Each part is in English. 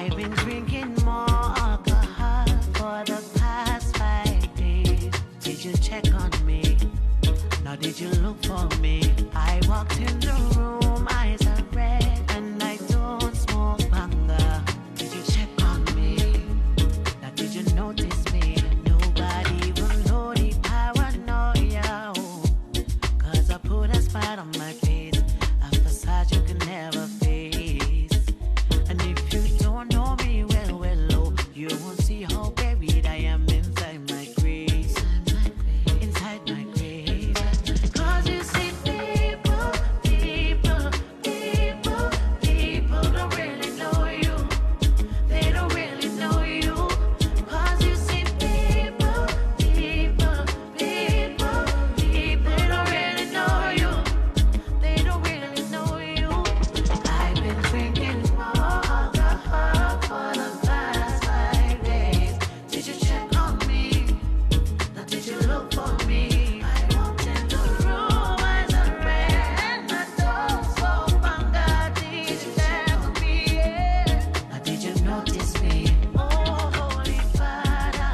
I've been drinking more alcohol for the past 5 days. Did you check on me? Now did you look for me? I walked in the room, eyes are red, and I don't smoke banga. Did you check on me? Now did you notice me? Nobody will know the paranoia. Cause I put a smile on my face, a facade you can never face. And if you don't know me well, you won't see how buried I am inside my grave. Inside my grave. Cause you see people don't really know you. They don't really know you. Cause you see people they don't really know you. They don't really know you. I've been drinking more alcohol for the past 5 days. Did you check on me? Now did you look for me? I walked in the room, eyes are red, and my dogs so banga. Did you check on me? Yeah. Now did you notice me? Oh, Holy Father.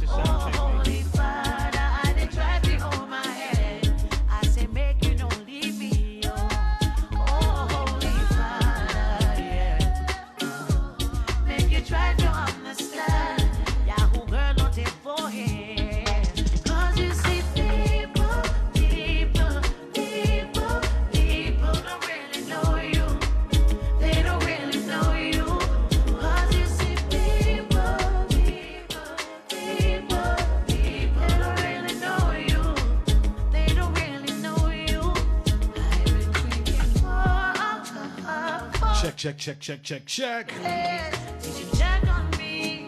Oh, Holy Father. I did try to hold my head. I say, make you don't leave me. Oh, Holy Father, yeah. Make you try to understand. Yahoo girl, not take for him. Cause you see people don't really know you. They don't really know you. Cause you see people they don't really know you. They don't really know you. I've been drinking more alcohol. Check. Did you check on me?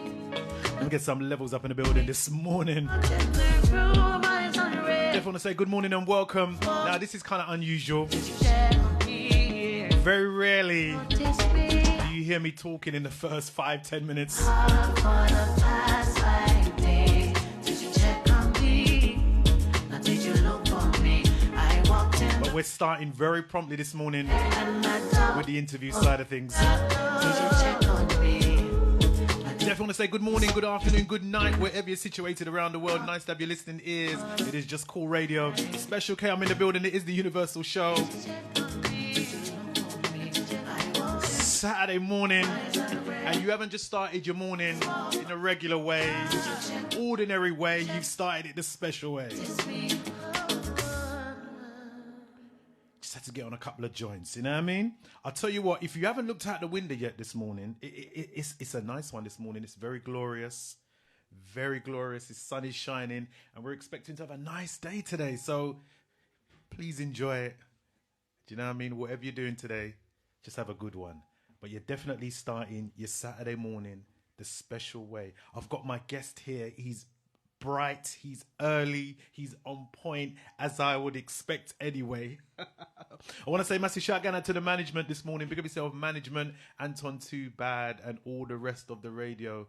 Let me get some levels up in the building this morning. In the room, eyes on red. Just want to say good morning and welcome. Now, this is kind of unusual. Did you check on me? Very rarely Notice me. do you hear me talking in the first 5-10 minutes. For the past 5 days, did you check on me? Now did you look for me? I walked in But we're starting very promptly this morning and my dog. with the interview side of things. Did you check on me? Definitely want to say good morning, good afternoon, good night, wherever you're situated around the world. Nice to have your listening ears. It is Just Cool Radio. Special K, I'm in the building. It is the Universal Show. Saturday morning, and you haven't just started your morning in a regular way, ordinary way. You've started it the special way. Just had to get on a couple of joints, you know what I mean? I'll tell you what, if you haven't looked out the window yet this morning, it's a nice one this morning. It's very glorious. Very glorious. The sun is shining, and we're expecting to have a nice day today. So please enjoy it. Do you know what I mean? Whatever you're doing today, just have a good one. But you're definitely starting your Saturday morning the special way. I've got my guest here. He's bright, he's early, he's on point, as I would expect anyway. I want to say massive shout out to the management this morning. Big up yourself, management, Anton Too Bad, and all the rest of the radio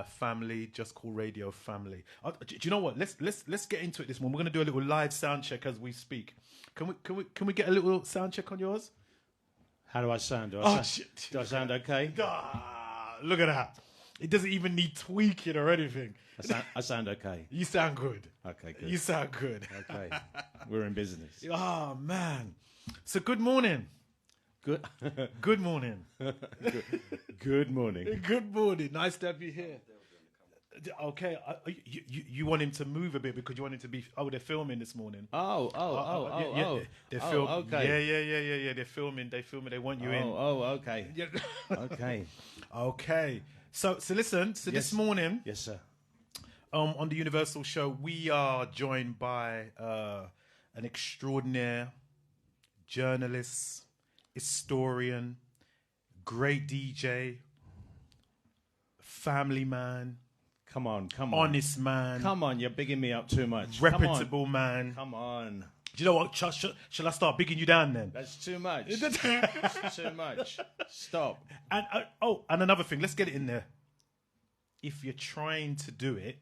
family, Just Call Radio family. Do you know what? Let's get into it this morning. We're going to do a little live sound check as we speak. Can we get a little sound check on yours? How do I sound? Do I sound okay? Look at that. It doesn't even need tweaking or anything. I sound okay. You sound good. Okay, good. You sound good. Okay. We're in business. Oh, man. So good morning. Good. Good morning. Good morning. Good morning. Nice to have you here. Okay. You want him to move a bit because you want him to be... Oh, they're filming this morning. Oh. They're filming. Okay. Yeah. They're filming. They want you in. Oh, okay. Okay. Okay. So listen. So Yes. this morning... Yes, sir. On the Universal Show, we are joined by an extraordinaire journalist, historian, great DJ, family man. Come on. Honest man. Come on, you're bigging me up too much. Reputable man. Come on. Do you know what? Shall I start bigging you down then? That's too much. That's too much. Stop. And and another thing, let's get it in there. If you're trying to do it,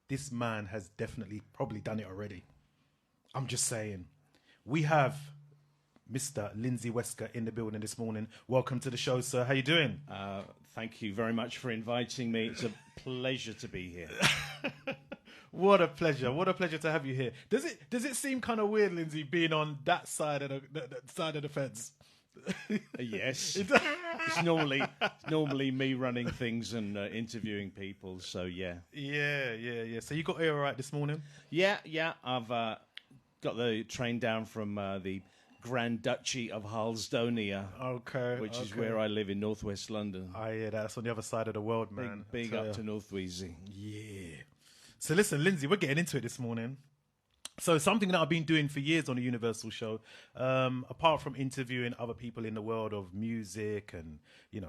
this man has definitely probably done it already. I'm just saying. We have Mr. Lindsay Wesker in the building this morning. Welcome to the show, sir. How you doing? Thank you very much for inviting me. It's a pleasure to be here. What a pleasure! What a pleasure to have you here. Does it seem kind of weird, Lindsay, being on that side of the side of the fence? Yes, it's normally me running things and interviewing people. So yeah. So you got here all right this morning? Yeah. I've got the train down from the Grand Duchy of Halsdonia. Okay, which is where I live in northwest London. I hear that's on the other side of the world, man. Big up to North Wheezy. Yeah. So listen, Lindsay, we're getting into it this morning. So something that I've been doing for years on the Universal Show, apart from interviewing other people in the world of music and,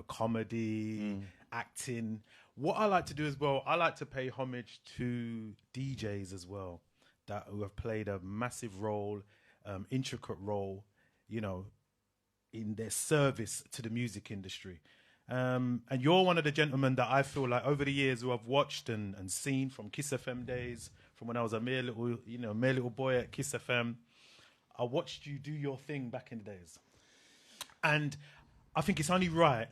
comedy, acting, what I like to do as well, I like to pay homage to DJs as well, who have played a massive role, intricate role, in their service to the music industry. And you're one of the gentlemen that I feel like over the years who I've watched and seen from Kiss FM days, from when I was a mere little boy at Kiss FM. I watched you do your thing back in the days. And I think it's only right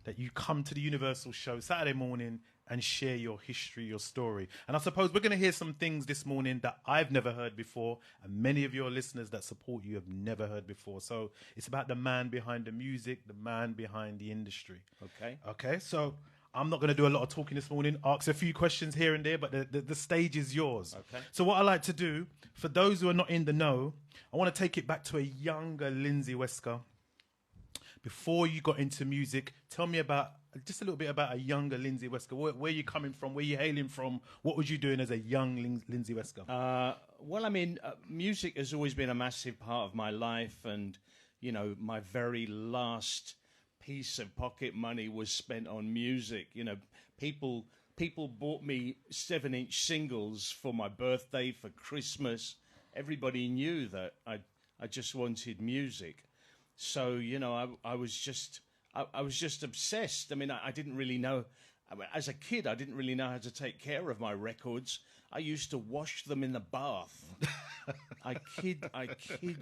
that you come to the Universal Show Saturday morning and share your history, your story. And I suppose we're going to hear some things this morning that I've never heard before, and many of your listeners that support you have never heard before. So it's about the man behind the music, the man behind the industry. Okay, so I'm not going to do a lot of talking this morning, ask a few questions here and there, but the stage is yours. Okay. So what I like to do, for those who are not in the know, I want to take it back to a younger Lindsay Wesker. Before you got into music, tell me just a little bit about a younger Lindsay Wesker. Where you coming from? Where you hailing from? What was you doing as a young Lindsay Wesker? Well, I mean, music has always been a massive part of my life, and my very last piece of pocket money was spent on music. People bought me 7-inch singles for my birthday, for Christmas. Everybody knew that I just wanted music. So, I was just obsessed. I mean, I didn't really know. As a kid, I didn't really know how to take care of my records. I used to wash them in the bath. I kid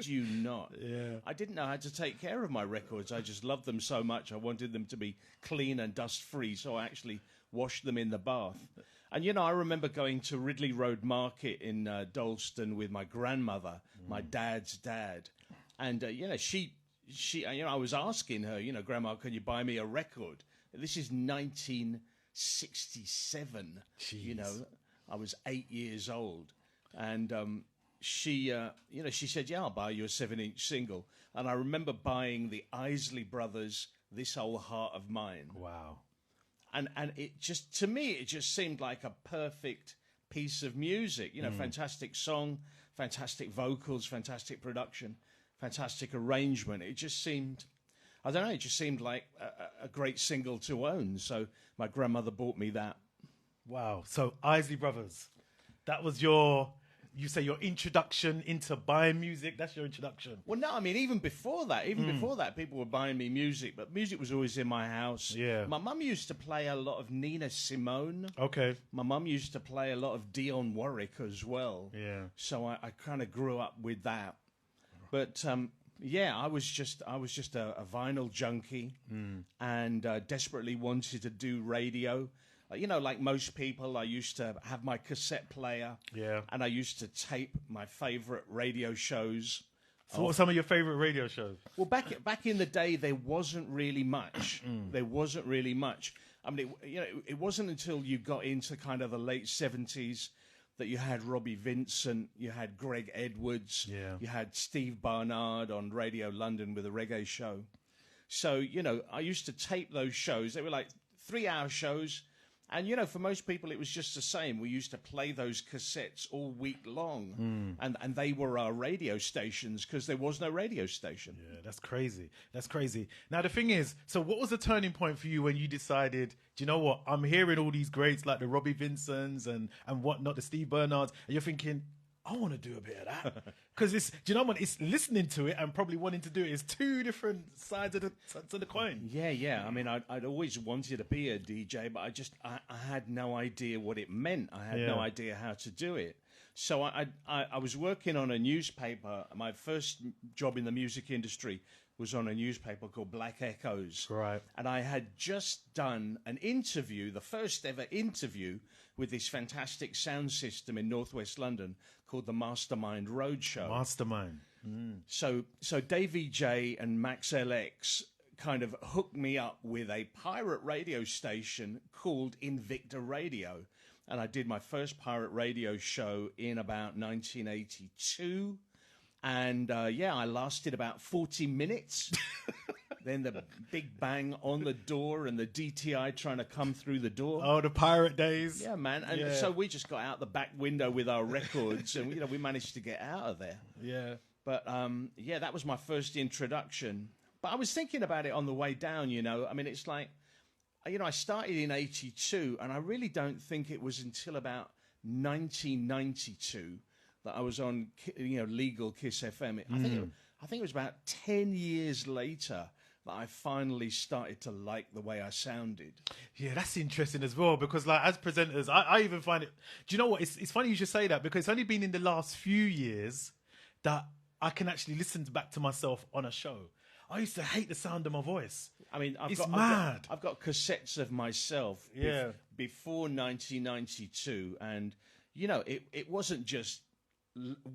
you not. Yeah. I didn't know how to take care of my records. I just loved them so much. I wanted them to be clean and dust-free, so I actually washed them in the bath. And, I remember going to Ridley Road Market in Dalston with my grandmother, my dad's dad. And, she, I was asking her, Grandma, can you buy me a record? This is 1967. Jeez. I was 8 years old. And she said, yeah, I'll buy you a 7-inch single. And I remember buying the Isley Brothers' This Old Heart of Mine. Wow. And it just, to me, it just seemed like a perfect piece of music. Fantastic song, fantastic vocals, fantastic production, fantastic arrangement. It just seemed, I don't know, it just seemed like a great single to own. So my grandmother bought me that. Wow. So Isley Brothers, that was your introduction into buying music. That's your introduction. Well, no, I mean, even before that, people were buying me music, but music was always in my house. Yeah. My mum used to play a lot of Nina Simone. Okay. My mum used to play a lot of Dionne Warwick as well. Yeah. So I kind of grew up with that. But I was just a vinyl junkie and desperately wanted to do radio. Like most people, I used to have my cassette player. Yeah. And I used to tape my favorite radio shows. So what were some of your favorite radio shows? Well, back in the day, there wasn't really much. There wasn't really much. I mean, it wasn't until you got into kind of the late 70s that you had Robbie Vincent, you had Greg Edwards, you had Steve Barnard on Radio London with a reggae show. So, I used to tape those shows. They were like 3-hour shows. And, for most people, it was just the same. We used to play those cassettes all week long. And they were our radio stations because there was no radio station. Yeah, that's crazy. That's crazy. Now, the thing is, so what was the turning point for you when you decided, do you know what? I'm hearing all these greats like the Robbie Vincents and whatnot, the Steve Bernards, and you're thinking, I want to do a bit of that. Because do you know what? It's listening to it and probably wanting to do it. It's two different sides of the coin. Yeah. I mean, I'd always wanted to be a DJ, but I had no idea what it meant. I had no idea how to do it. So I was working on a newspaper. My first job in the music industry was on a newspaper called Black Echoes. Right. And I had just done an interview, the first ever interview, with this fantastic sound system in northwest London called the Mastermind Roadshow. Mastermind. So Davey J and Max LX kind of hooked me up with a pirate radio station called Invicta Radio. And I did my first pirate radio show in about 1982. And I lasted about 40 minutes. Then the big bang on the door and the DTI trying to come through the door. Oh, the pirate days. Yeah, man. And Yeah. so we just got out the back window with our records and, we managed to get out of there. Yeah. But, that was my first introduction. But I was thinking about it on the way down, I mean, it's like, I started in 82, and I really don't think it was until about 1992 that I was on, legal Kiss FM. I think it was about 10 years later that I finally started to like the way I sounded. Yeah, that's interesting as well, because like as presenters, I even find it, do you know what? It's funny you should say that, because it's only been in the last few years that I can actually listen back to myself on a show. I used to hate the sound of my voice. I mean, It's mad. I've got cassettes of myself before 1992, and it wasn't just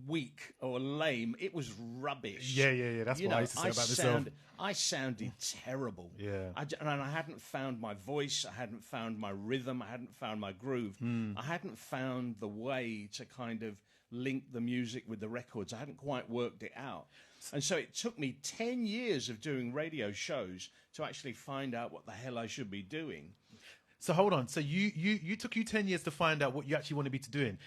weak or lame; it was rubbish. Yeah. That's what I used to say about myself. I sounded terrible. Yeah. And I hadn't found my voice. I hadn't found my rhythm. I hadn't found my groove. I hadn't found the way to kind of link the music with the records. I hadn't quite worked it out. And so it took me 10 years of doing radio shows to actually find out what the hell I should be doing. So hold on. So you took you 10 years to find out what you actually wanted to be doing.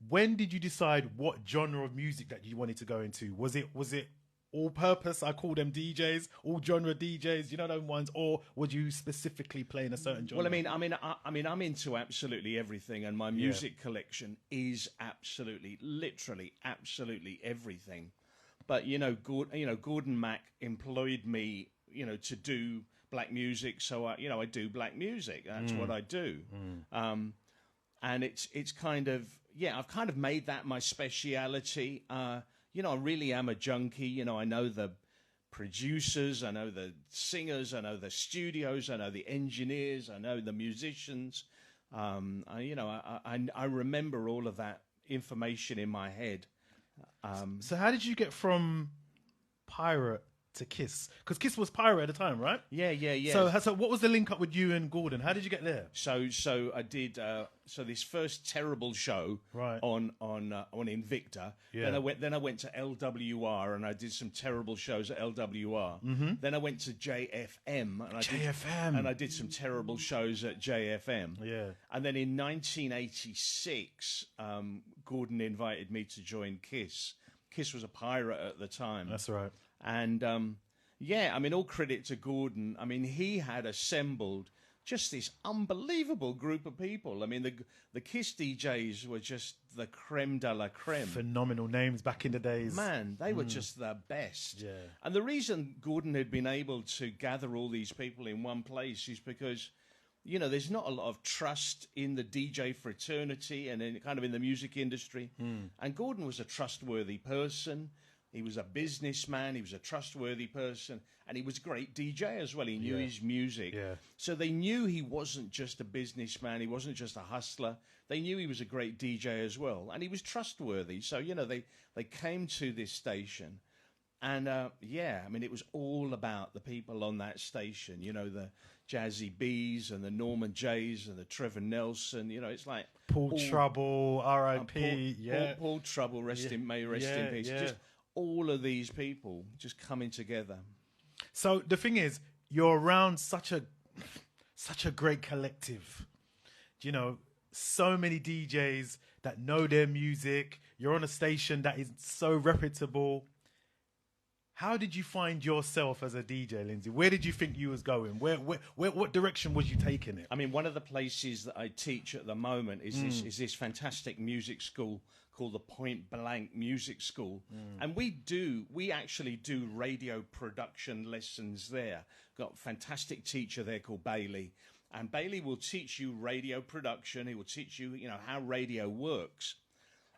When did you decide what genre of music that you wanted to go into? Was it all purpose? I call them DJs, all genre DJs, those ones, or would you specifically playing a certain genre? Well, I'm into absolutely everything, and my music collection is literally everything. But Gordon Mack employed me, to do black music, so I do black music. That's what I do. And it's kind of I've kind of made that my speciality. I really am a junkie. I know the producers, I know the singers, I know the studios, I know the engineers, I know the musicians. I remember all of that information in my head. So how did you get from pirate to Kiss? Because Kiss was pirate at the time, right? Yeah. So what was the link up with you and Gordon? How did you get there? So I did this first terrible show on Invicta. Yeah. Then I went to LWR and I did some terrible shows at LWR. Then I went to JFM and I did some terrible shows at JFM. Yeah. And then in 1986, Gordon invited me to join Kiss. Kiss was a pirate at the time. That's right. And all credit to Gordon. I mean, he had assembled just this unbelievable group of people. I mean, the Kiss DJs were just the creme de la creme. Phenomenal names back in the days. Man, they were just the best. Yeah. And the reason Gordon had been able to gather all these people in one place is because, there's not a lot of trust in the DJ fraternity and in the music industry. And Gordon was a trustworthy person. He was a businessman. He was a trustworthy person. And he was a great DJ as well. He knew his music. Yeah. So they knew he wasn't just a businessman. He wasn't just a hustler. They knew he was a great DJ as well. And he was trustworthy. So, they came to this station. And, it was all about the people on that station. The Jazzy B's and the Norman J's and the Trevor Nelson. It's like... Paul Trouble, R.I.P. Paul Trouble, rest in peace. Yeah. Just all of these people just coming together. So the thing is, you're around such a great collective. So many DJs that know their music. You're on a station that is so reputable. How did you find yourself as a DJ, Lindsay? Where did you think you was going? What direction was you taking it? I mean, one of the places that I teach at the moment is this fantastic music school called the Point Blank Music School. And we actually do radio production lessons there. Got a fantastic teacher there called Bailey. And Bailey will teach you radio production. He will teach you, how radio works.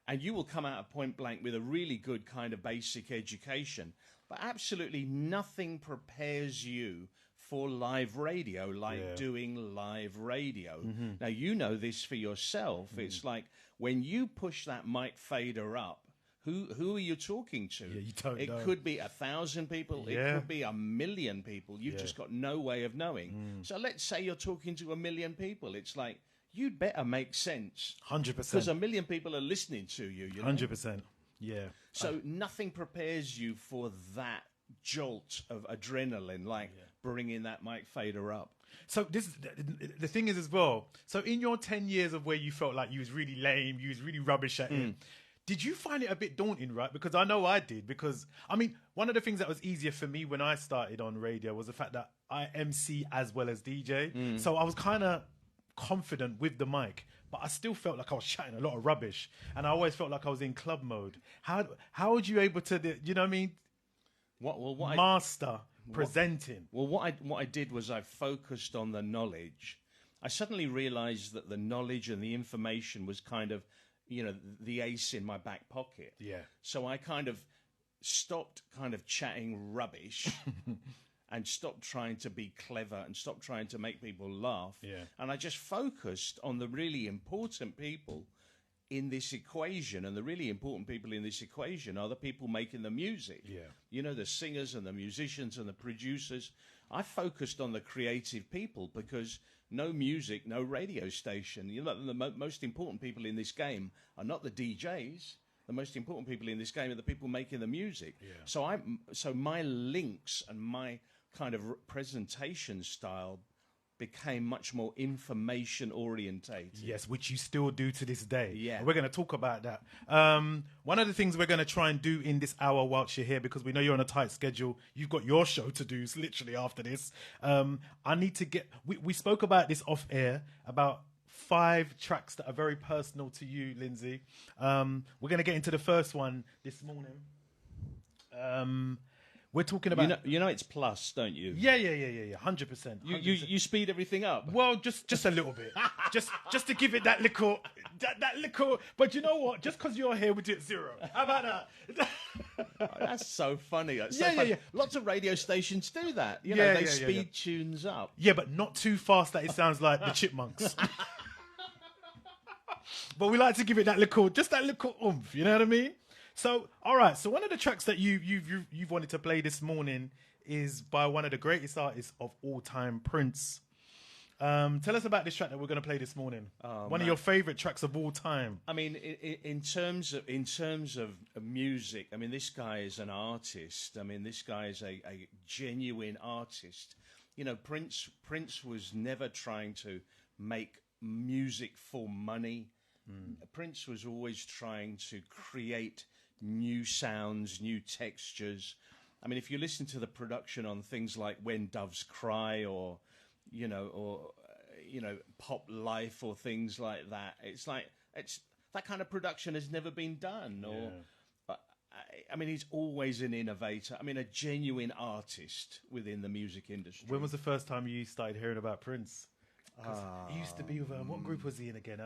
and you will come out of point blank with a really good kind of basic education. But absolutely nothing prepares you for live radio like doing live radio. Now, you know this for yourself. It's like when you push that mic fader up, who are you talking to? Yeah, you don't know. It could be 1,000 people. It could be 1,000,000 people. You've just got no way of knowing. So let's say you're talking to 1,000,000 people. It's like, you'd better make sense. 100%. Because 1,000,000 people are listening to you. You know? 100%. Yeah. So nothing prepares you for that jolt of adrenaline, like bringing that mic fader up. So the thing is as well. So in your 10 years of where you felt like you was really lame, you was really rubbish at it, did you find it a bit daunting, right? Because I know I did. Because, I mean, one of the things that was easier for me when I started on radio was the fact that I MC as well as DJ. So I was kind of confident with the mic, but I still felt like I was chatting a lot of rubbish. And I always felt like I was in club mode. How would you able to, you know what I mean? Master presenting. What I did was I focused on the knowledge. I suddenly realized that the knowledge and the information was kind of, you know, the ace in my back pocket. Yeah. So I kind of stopped kind of chatting rubbish and stopped trying to be clever and stopped trying to make people laugh. Yeah. And I just focused on the really important people in this equation. And the really important people in this equation are the people making the music. Yeah. You know, the singers and the musicians and the producers. I focused on the creative people because no music, no radio station. You know, the most important people in this game are not the DJs. The most important people in this game are the people making the music. Yeah. So my links and my kind of presentation style became much more information orientated. Yes, which you still do to this day. Yeah. And we're going to talk about that. One of the things we're going to try and do in this hour whilst you're here, because we know you're on a tight schedule, you've got your show to do literally after this. I need to get, we spoke about this off air, about 5 tracks that are very personal to you, Lindsay. We're going to get into the first one this morning. We're talking about... You know it's plus, don't you? Yeah, 100%. You speed everything up? Well, just a little bit. just to give it that little... That little... But you know what? Just because you're here, we do it 0. How about that? Oh, that's so funny. That's Yeah. Lots of radio stations do that. You know, they speed tunes up. Yeah, but not too fast that it sounds like the Chipmunks. But we like to give it that little oomph, you know what I mean? So, all right. So one of the tracks that you've wanted to play this morning is by one of the greatest artists of all time, Prince. Tell us about this track that we're going to play this morning. One of your favorite tracks of all time. I mean, in terms of music, I mean, this guy is an artist. I mean, this guy is a genuine artist. You know, Prince was never trying to make music for money. Prince was always trying to create new sounds, new textures. I mean, if you listen to the production on things like When Doves Cry or Pop Life or things like that, it's that kind of production has never been done. I mean, he's always an innovator. I mean, a genuine artist within the music industry. When was the first time you started hearing about Prince? Because he used to be with what group was he in again?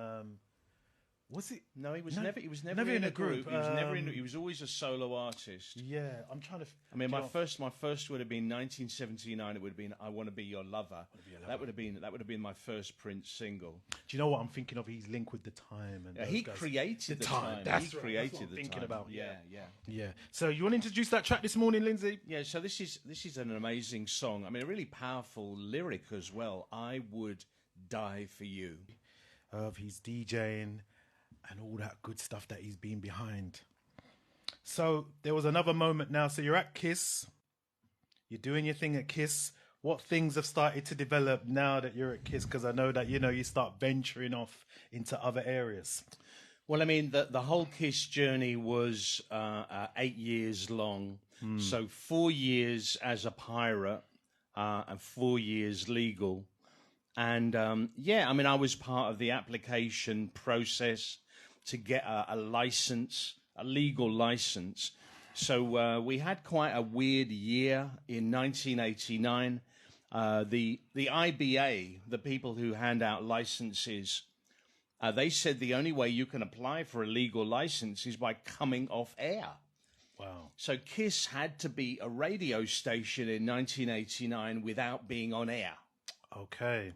Was it? No, he was never in a group. He was always a solo artist. Yeah, I'm trying to. I mean, my first would have been 1979. It would have been "I Want to Be Your Lover." That would have been my first Prince single. Do you know what I'm thinking of? His link with the time and he created the time. That's he right. created That's what I'm the thinking time. about. Yeah. So you want to introduce that track this morning, Lindsay? Yeah. So this is an amazing song. I mean, a really powerful lyric as well. I would die for you. Of his DJing and all that good stuff that he's been behind. So there was another moment now. So you're at KISS. You're doing your thing at KISS. What things have started to develop now that you're at KISS? Because I know that, you start venturing off into other areas. Well, I mean, the whole KISS journey was 8 years long. So 4 years as a pirate and 4 years legal. And, I mean, I was part of the application process to get a license, a legal license. So we had quite a weird year in 1989. The IBA, the people who hand out licenses, They said the only way you can apply for a legal license is by coming off air. Wow. So KISS had to be a radio station in 1989 without being on air. Okay.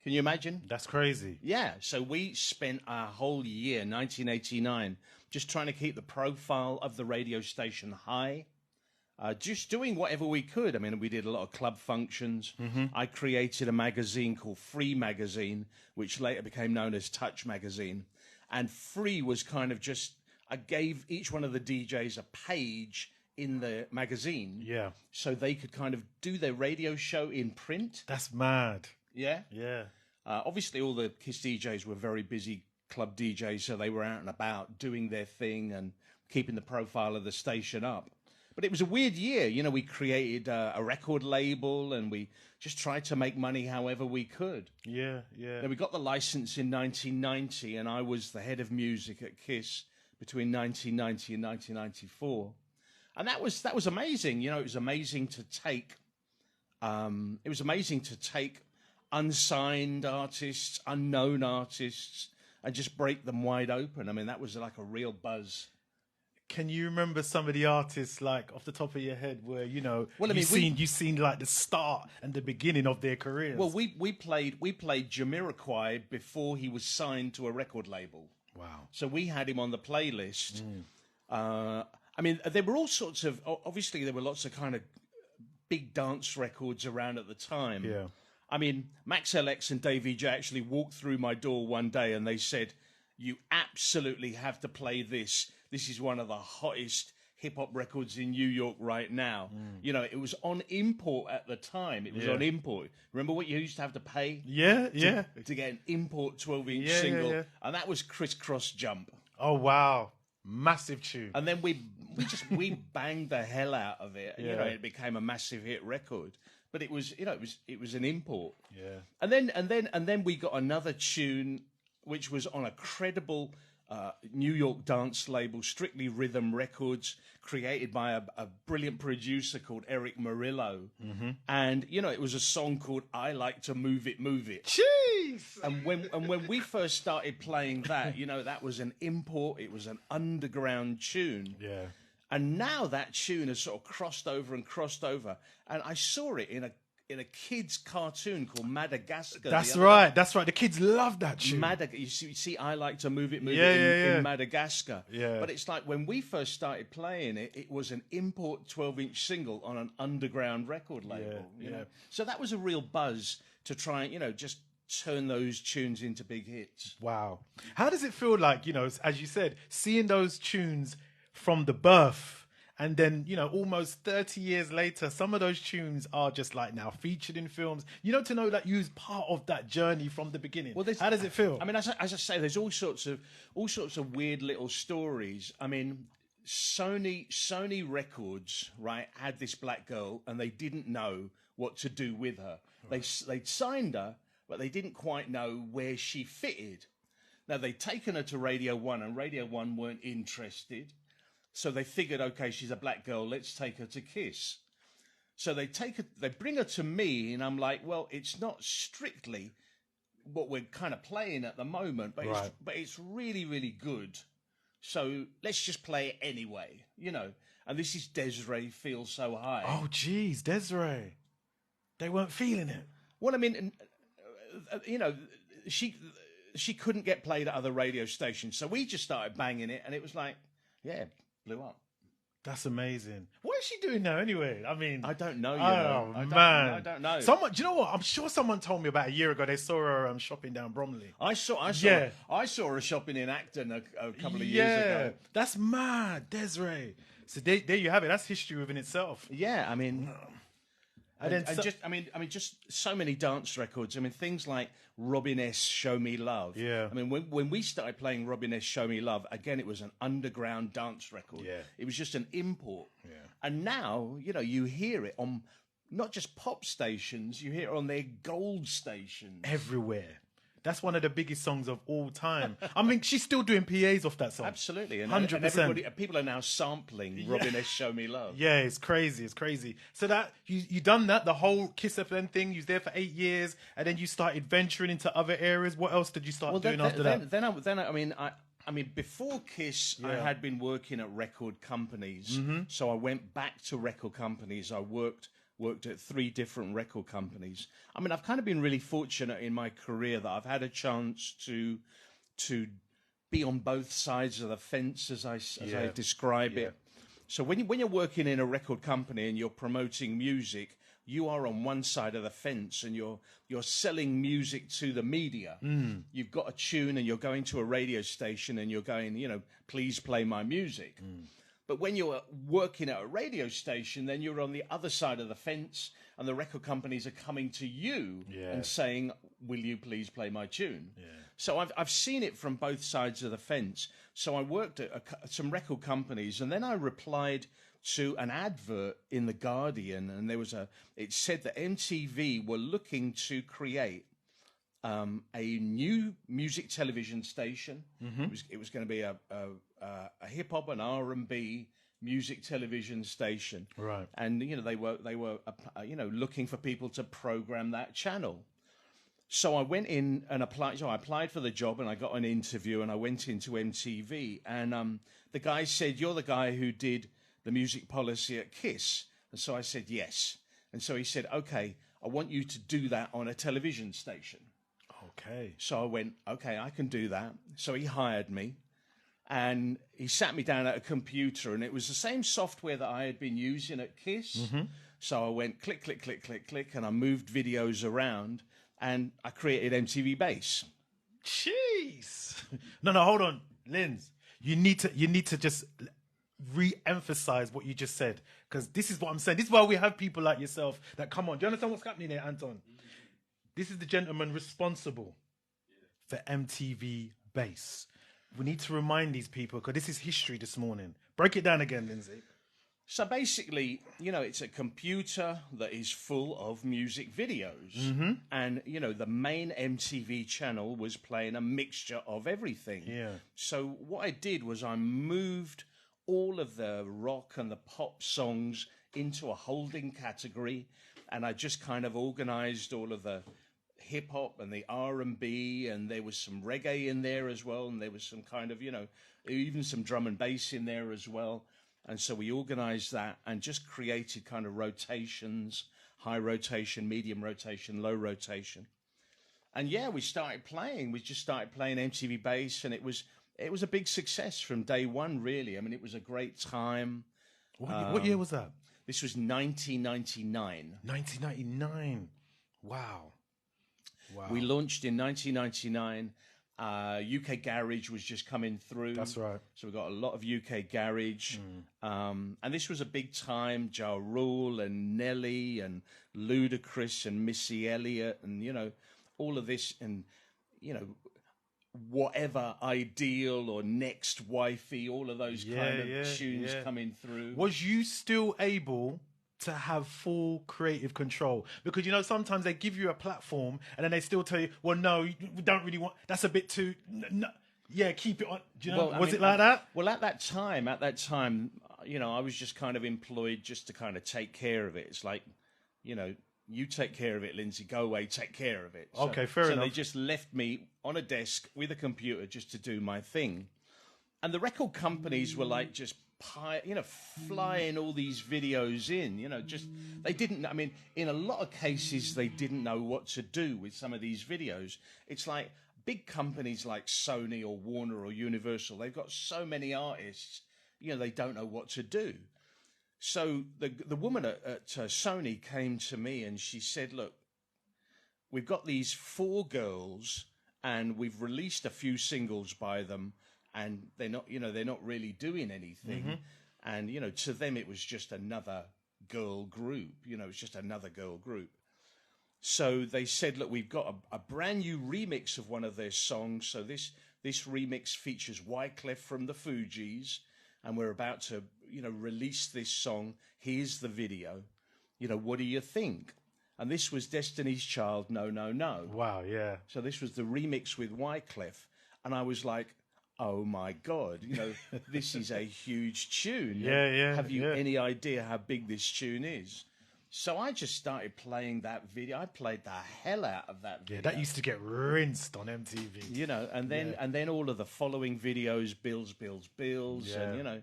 Can you imagine? That's crazy. Yeah, so we spent our whole year, 1989, just trying to keep the profile of the radio station high, just doing whatever we could. I mean, we did a lot of club functions. I created a magazine called Free Magazine, which later became known as Touch Magazine. And Free was kind of just, I gave each one of the DJs a page in the magazine. Yeah. So they could kind of do their radio show in print. That's mad. Yeah. Yeah. Obviously, all the KISS DJs were very busy club DJs, so they were out and about doing their thing and keeping the profile of the station up. But it was a weird year. You know, we created a record label and we just tried to make money however we could. Yeah, yeah. Then we got the license in 1990, and I was the head of music at KISS between 1990 and 1994. And that was amazing. You know, it was amazing to take unsigned artists, unknown artists, and just break them wide open. I mean, that was like a real buzz. Can you remember some of the artists, like off the top of your head, where Well, I mean, you've seen like the start and the beginning of their careers? Well, we played Jamiroquai before he was signed to a record label. Wow. So we had him on the playlist. I mean, there were all sorts of, obviously there were lots of kind of big dance records around at the time. Yeah. I mean, Max LX and Davey J actually walked through my door one day and they said, "You absolutely have to play this. This is one of the hottest hip-hop records in New York right now." You know, it was on import at the time. It was on import. Remember what you used to have to pay? Yeah, yeah. To get an import 12-inch Yeah, single. yeah. And that was Crisscross Jump. Oh, wow. Massive tune. And then we banged the hell out of it. You Yeah. know, it became a massive hit record. But it was, you know, it was an import. Yeah. And then we got another tune which was on a credible New York dance label, Strictly Rhythm Records, created by a brilliant producer called Eric Murillo. And, you know, it was a song called I Like to Move It, Move It. Jeez. And when we first started playing that, you know, that was an import. It was an underground tune. Yeah. And now that tune has sort of crossed over. And I saw it in a kid's cartoon called Madagascar. That's right. That's right. The kids love that tune. You see, I Like to Move It, Move Yeah, It yeah. in Madagascar. Yeah. But it's like when we first started playing it, it was an import 12-inch single on an underground record label. You know? So that was a real buzz to try and, you know, just turn those tunes into big hits. Wow. How does it feel like, you know, as you said, seeing those tunes from the birth and then, you know, almost 30 years later, some of those tunes are just like now featured in films, you know, to know that you was part of that journey from the beginning. Well, how does it feel? I mean, as I say, there's all sorts of weird little stories. I mean, Sony Records, right, had this black girl and they didn't know what to do with her. Right. They'd signed her, but they didn't quite know where she fitted. Now, they'd taken her to Radio 1 and Radio 1 weren't interested. So they figured, okay, she's a black girl, let's take her to KISS. So they bring her to me, and I'm like, well, it's not strictly what we're kind of playing at the moment, but it's really, really good. So let's just play it anyway, you know. And this is Desiree Feel So High. Oh, geez, Desiree. They weren't feeling it. Well, I mean, you know, she couldn't get played at other radio stations, so we just started banging it, and it was like, yeah, blew up. That's amazing. What is she doing now anyway? I mean, I don't know. Man. I don't know. Do you know what? I'm sure someone told me about a year ago they saw her shopping down Bromley. I saw her shopping in Acton a couple of years ago. That's mad, Desiree. So there you have it. That's history within itself. Yeah, I mean, just so many dance records. I mean, things like Robin S. Show Me Love. Yeah. I mean, when we started playing Robin S. Show Me Love, again, it was an underground dance record. Yeah. It was just an import. Yeah. And now, you know, you hear it on not just pop stations, you hear it on their gold stations. Everywhere. That's one of the biggest songs of all time. I mean, she's still doing PAs off that song. Absolutely. And 100%. People are now sampling Robin S. Show Me Love. Yeah, it's crazy. It's crazy. So that you done that, the whole Kiss FM thing. You was there for 8 years, and then you started venturing into other areas. What else did you start doing after that? I mean, before Kiss, I had been working at record companies. So I went back to record companies. I worked at 3 different record companies. I mean, I've kind of been really fortunate in my career that I've had a chance to be on both sides of the fence, as I describe it. So when you're working in a record company and you're promoting music, you are on one side of the fence and you're selling music to the media. You've got a tune and you're going to a radio station and you're going, please play my music. But when you're working at a radio station, then you're on the other side of the fence and the record companies are coming to you and saying, will you please play my tune? So I've seen it from both sides of the fence. So I worked at some record companies, and then I replied to an advert in The Guardian, and it said that MTV were looking to create a new music television station. It was going to be a hip hop and R&B music television station, right? And they were looking for people to program that channel. So I went in and applied. So I applied for the job and I got an interview and I went into MTV, and the guy said, "You're the guy who did the music policy at Kiss." And so I said yes. And so he said, "Okay, I want you to do that on a television station." Okay. So I went, "Okay, I can do that." So he hired me. And he sat me down at a computer, and it was the same software that I had been using at Kiss. So I went click, click, click, click, click, and I moved videos around, and I created MTV Base. Jeez. No, hold on, Linz. You need to just re-emphasize what you just said, because this is what I'm saying. This is why we have people like yourself that come on. Do you understand what's happening here, Anton? This is the gentleman responsible for MTV Base. We need to remind these people, because this is history this morning. Break it down again, Lindsay. So basically, it's a computer that is full of music videos. And, the main MTV channel was playing a mixture of everything. Yeah. So what I did was I moved all of the rock and the pop songs into a holding category, and I just kind of organized all of the hip hop and the R&B, and there was some reggae in there as well, and there was some kind of even some drum and bass in there as well. And so we organized that and just created kind of rotations: high rotation, medium rotation, low rotation. And we started playing. We just started playing MTV Base, and it was a big success from day one, really. I mean, it was a great time. What year was that? This was 1999. 1999. Wow. We launched in 1999. UK Garage was just coming through. That's right. So we got a lot of UK Garage. And this was a big time. Ja Rule and Nelly and Ludacris and Missy Elliott and, all of this. And, whatever Ideal or Next Wifey, all of those kind of tunes coming through. Was you still able to have full creative control? Because sometimes they give you a platform and then they still tell you, well, no, we don't really want, that's a bit too, no, keep it on. Do you know? Was it like that? Well, at that time, I was just kind of employed just to kind of take care of it. It's like, you take care of it, Lindsay, go away, take care of it. Okay, fair enough. So they just left me on a desk with a computer just to do my thing. And the record companies were like just flying all these videos in, they didn't, in a lot of cases, they didn't know what to do with some of these videos. It's like big companies like Sony or Warner or Universal, they've got so many artists, they don't know what to do. So the woman at Sony came to me and she said, look, we've got these 4 girls and we've released a few singles by them, and they're not really doing anything. And, to them, it was just another girl group. It's just another girl group. So they said, look, we've got a brand new remix of one of their songs. So this remix features Wyclef from the Fugees, and we're about to, release this song. Here's the video. What do you think? And this was Destiny's Child, No, No, No. Wow, yeah. So this was the remix with Wyclef. And I was like, oh my God, this is a huge tune. Yeah. Have you any idea how big this tune is? So I just started playing that video. I played the hell out of that video. Yeah, that used to get rinsed on MTV. And then all of the following videos, Bills, and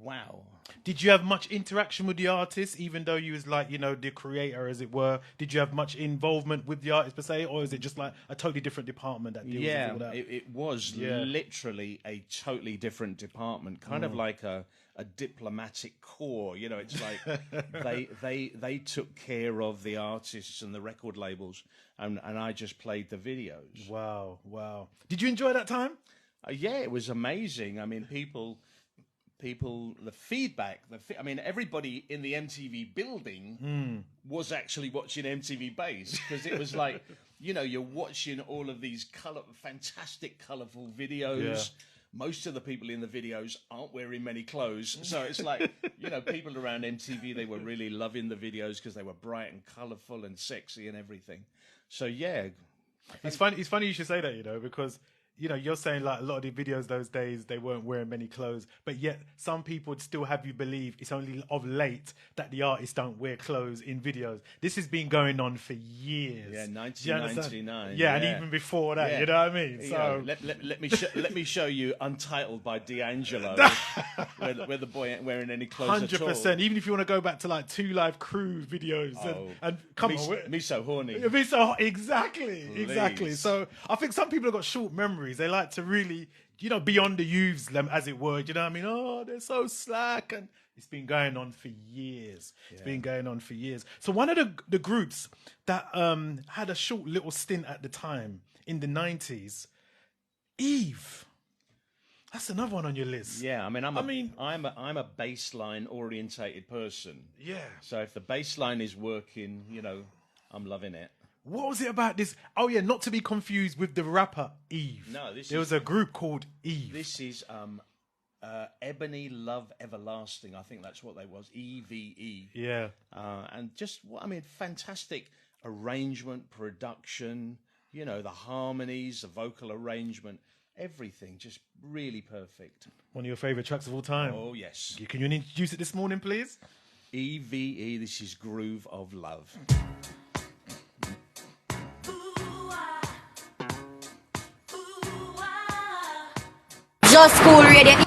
wow. Did you have much interaction with the artist, even though you was like, the creator, as it were? Did you have much involvement with the artist per se, or is it just like a totally different department that deals with all that? It was literally a totally different department, kind of like a diplomatic corps. It's like they took care of the artists and the record labels, and I just played the videos. Wow. Did you enjoy that time? Yeah, it was amazing. I mean, people, the feedback, everybody in the MTV building was actually watching MTV Base, because it was like, you're watching all of these fantastic, colourful videos. Yeah. Most of the people in the videos aren't wearing many clothes. So it's like, people around MTV, they were really loving the videos because they were bright and colourful and sexy and everything. So, yeah. It's funny you should say that, because you're saying like a lot of the videos those days, they weren't wearing many clothes, but yet some people would still have you believe it's only of late that the artists don't wear clothes in videos. This has been going on for years. Yeah, 1999. Yeah, and even before that, you know what I mean? So let me show you Untitled by D'Angelo, where the boy ain't wearing any clothes 100%. at all. Even if you want to go back to like Two Live Crew videos and come on. Me so horny. Exactly. So I think some people have got short memories. They like to really, beyond the youths, as it were. You know what I mean? Oh, they're so slack. And it's been going on for years. Yeah. It's been going on for years. So one of the groups that had a short little stint at the time in the 90s, Eve. That's another one on your list. Yeah, I'm a baseline orientated person. Yeah. So if the baseline is working, I'm loving it. What was it about this? Oh, yeah, not to be confused with the rapper Eve. No, there was a group called Eve. This is Ebony Love Everlasting. I think that's what they was. EVE. Yeah. And just, fantastic arrangement, production, the harmonies, the vocal arrangement, everything just really perfect. One of your favourite tracks of all time. Oh, yes. Can you introduce it this morning, please? EVE, this is Groove of Love. Just Cool Radio.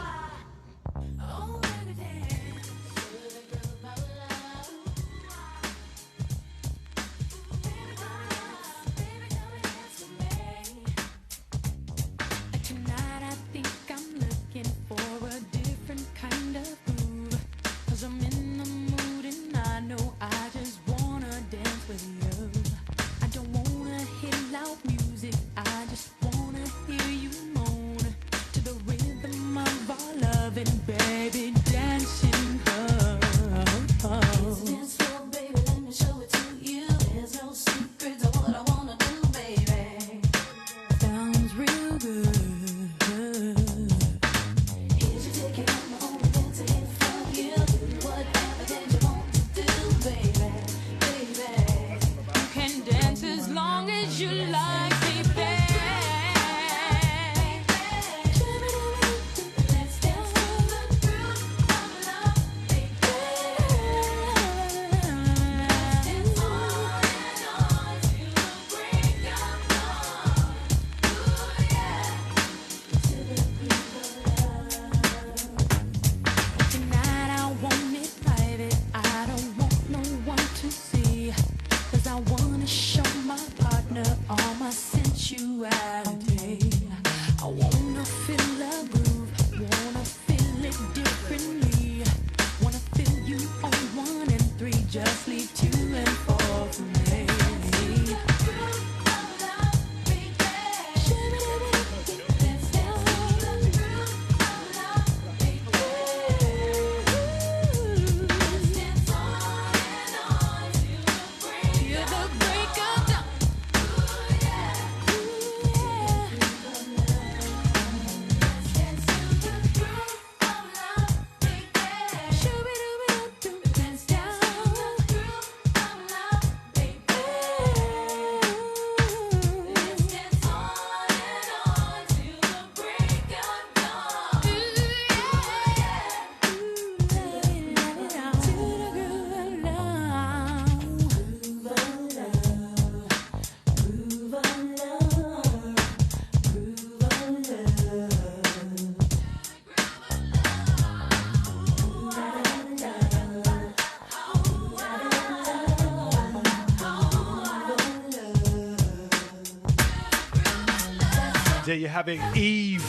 There you have it, Eve,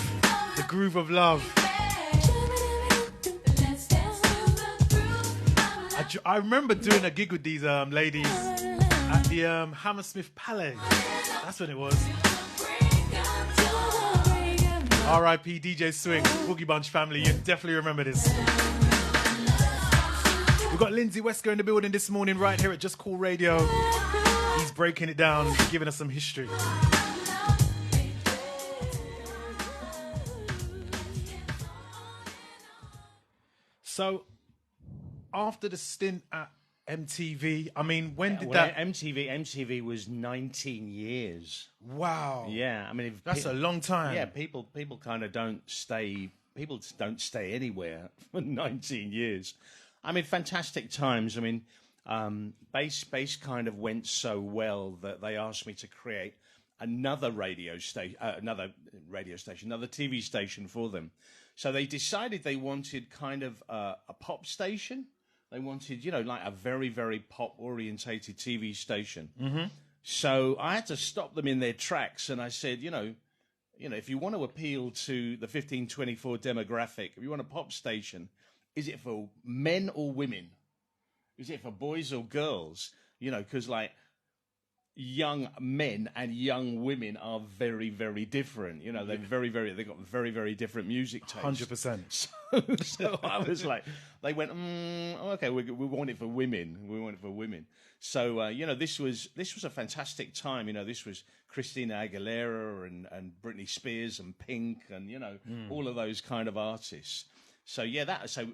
the groove of love. I remember doing a gig with these ladies at the Hammersmith Palais. That's when it was. R.I.P. DJ Swing, Boogie Bunch family. You definitely remember this. We've got Lindsay Wesker in the building this morning right here at Just Cool Radio. He's breaking it down, giving us some history. So, after the stint at MTV, I mean, when did that... MTV was 19 years. Wow. Yeah, I mean... That's a long time. Yeah, people kind of don't stay... People don't stay anywhere for 19 years. I mean, fantastic times. I mean, bass kind of went so well that they asked me to create another another TV station for them. So they decided they wanted kind of a pop station. They wanted, like a very, very pop-orientated TV station. Mm-hmm. So I had to stop them in their tracks, and I said, if you want to appeal to the 15-24 demographic, if you want a pop station, is it for men or women? Is it for boys or girls? Because like young men and young women are very, very different. They're they've got very, very different music tastes. 100%. So I was like, they went, okay, we want it for women. We want it for women. So, this was a fantastic time. This was Christina Aguilera and Britney Spears and Pink and, all of those kind of artists. So, yeah, so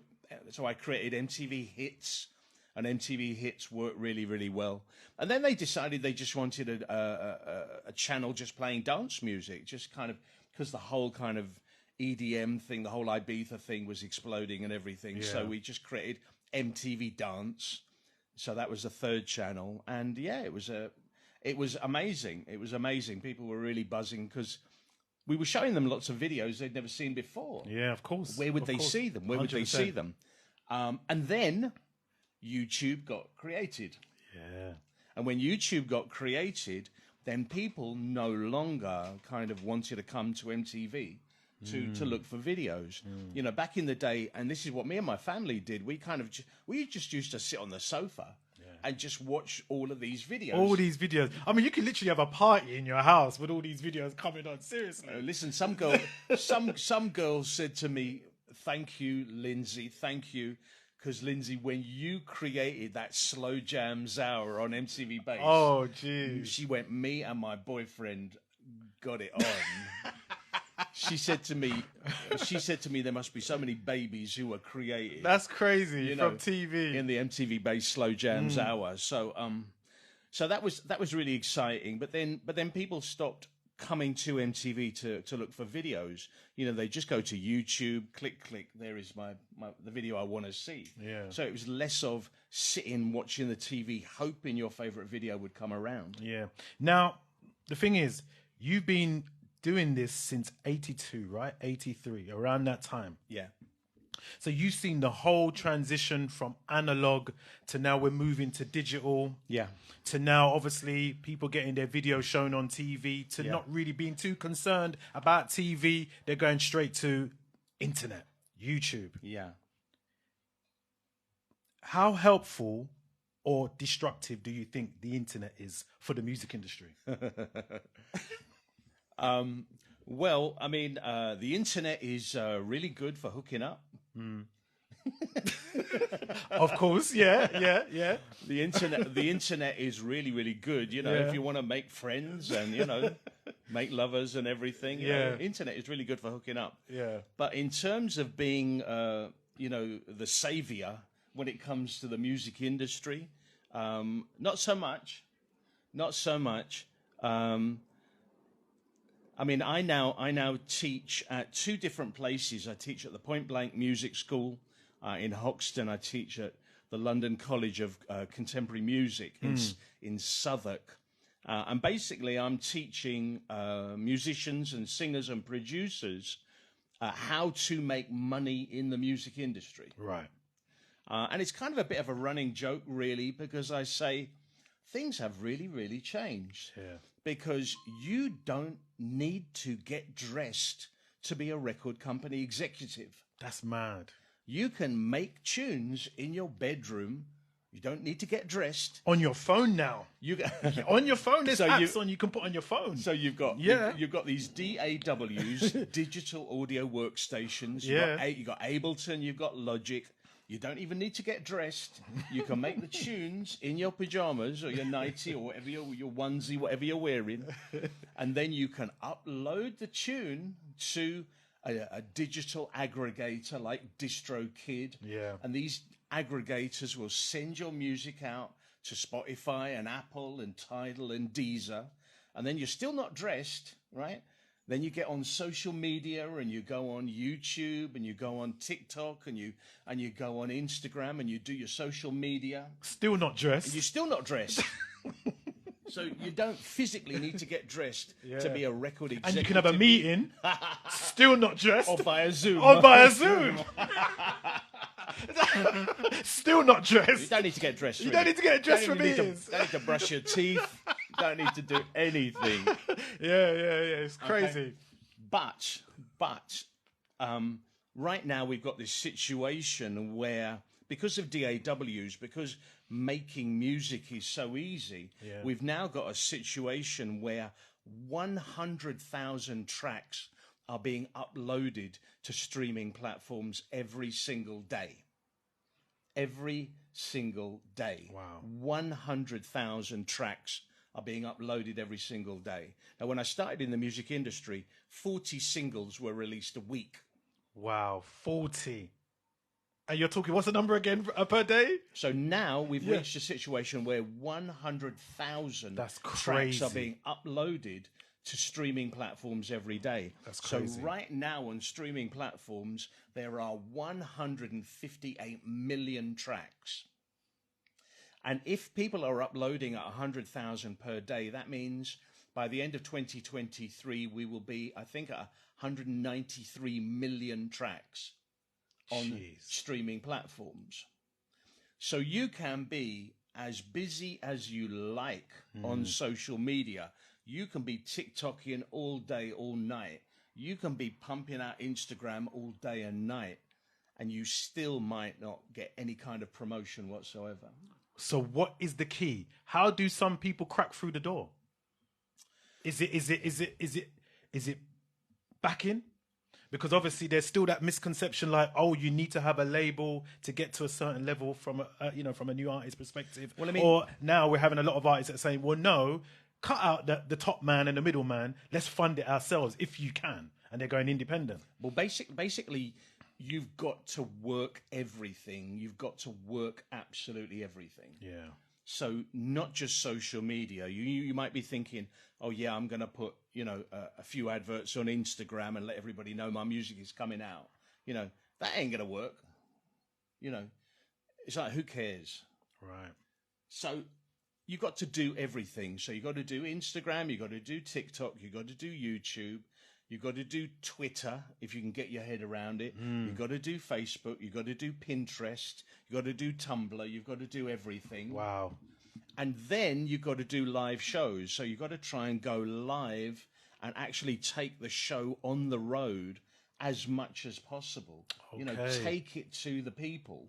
I created MTV Hits, and MTV Hits worked really, really well. And then they decided they just wanted a channel just playing dance music, just kind of, because the whole kind of EDM thing, the whole Ibiza thing was exploding and everything. Yeah. So we just created MTV Dance. So that was the third channel. And yeah, it was amazing. It was amazing. People were really buzzing because we were showing them lots of videos they'd never seen before. Yeah, of course. Where would they see them? Where 100%. Would they see them? And then YouTube got created. Yeah. And when YouTube got created, then people no longer kind of wanted to come to MTV to look for videos. Back in the day, and this is what me and my family did, we just used to sit on the sofa and just watch all of these videos. All these videos. I mean, you could literally have a party in your house with all these videos coming on. Seriously. Listen, some girls said to me, "Thank you, Lindsay. Thank you." Because, Lindsay, when you created that Slow Jams Hour on MTV Bass... Oh, geez. She went, me and my boyfriend got it on. She said to me, there must be so many babies who were created. That's crazy, from TV. In the MTV Bass Slow Jams Hour. So that was really exciting. But then people stopped coming to MTV to look for videos. They just go to YouTube, click, there is the video I want to see. Yeah. So it was less of sitting watching the TV, hoping your favorite video would come around. Yeah. Now, the thing is, you've been doing this since 82, right? 83, around that time. Yeah. So you've seen the whole transition from analog to now we're moving to digital. Yeah. To now, obviously, people getting their video shown on TV, to not really being too concerned about TV. They're going straight to internet, YouTube. Yeah. How helpful or destructive do you think the internet is for the music industry? Well, I mean, the internet is really good for hooking up. Of course, yeah. The internet is really, really good. If you want to make friends and make lovers and everything. Internet is really good for hooking up. Yeah. But in terms of being, the savior when it comes to the music industry, not so much. I mean, I now teach at two different places. I teach at the Point Blank Music School in Hoxton. I teach at the London College of Contemporary Music in Southwark. And basically, I'm teaching musicians and singers and producers how to make money in the music industry. Right. And it's kind of a bit of a running joke, really, because I say things have really, really changed. Yeah. because you don't need to get dressed to be a record company executive. That's mad. You can make tunes in your bedroom. You don't need to get dressed. On your phone now. You On your phone, there's So apps you can put on your phone. So you've got you've got these DAWs, digital audio workstations. You've got Ableton, you've got Logic. You don't even need to get dressed. You can make the tunes in your pajamas or your nightie or whatever your onesie, whatever you're wearing, and then you can upload the tune to a digital aggregator like DistroKid. Yeah. And these aggregators will send your music out to Spotify and Apple and Tidal and Deezer, and then you're still not dressed, right? Then you get on social media and you go on YouTube and you go on TikTok and you go on Instagram and you do your social media. Still not dressed. And you're still not dressed. So you don't physically need to get dressed to be a record executive. And you can have a meeting, still not dressed. Or via Zoom. Or via Zoom. Still not dressed. You don't need to get dressed. You don't need to get dressed for meetings. You don't need to brush your teeth. You don't need to do anything. Yeah. It's crazy. Okay. But right now we've got this situation where, because of DAWs, because making music is so easy, we've now got a situation where 100,000 tracks are being uploaded to streaming platforms every single day. Every single day. Wow. 100,000 tracks are being uploaded every single day. Now, when I started in the music industry, 40 singles were released a week. Wow, 40. And you're talking, what's the number again per day? So now we've reached a situation where 100,000 tracks are being uploaded to streaming platforms every day. That's crazy. So right now on streaming platforms, there are 158 million tracks. And if people are uploading at 100,000 per day, that means by the end of 2023, we will be, I think, at 193 million tracks on streaming platforms. So you can be as busy as you like on social media. You can be TikToking all day, all night. You can be pumping out Instagram all day and night, and you still might not get any kind of promotion whatsoever. So what is the key? How do some people crack through the door? Is it backing? Because obviously there's still that misconception like, oh, you need to have a label to get to a certain level from a new artist perspective. Well, I mean, or now we're having a lot of artists that are saying, well, no, cut out the top man and the middle man. Let's fund it ourselves if you can. And they're going independent. Well, basically, you've got to work everything. You've got to work absolutely everything. Yeah. So not just social media. You might be thinking, oh yeah, I'm going to put a few adverts on Instagram and let everybody know my music is coming out. That ain't going to work. It's like, who cares? Right. So you've got to do everything. So you've got to do Instagram, you've got to do TikTok, you've got to do YouTube, you've got to do Twitter, if you can get your head around it. You've got to do Facebook, you've got to do Pinterest, you've got to do Tumblr, you've got to do everything. Wow. And then you've got to do live shows. So you've got to try and go live and actually take the show on the road as much as possible. Okay. Take it to the people.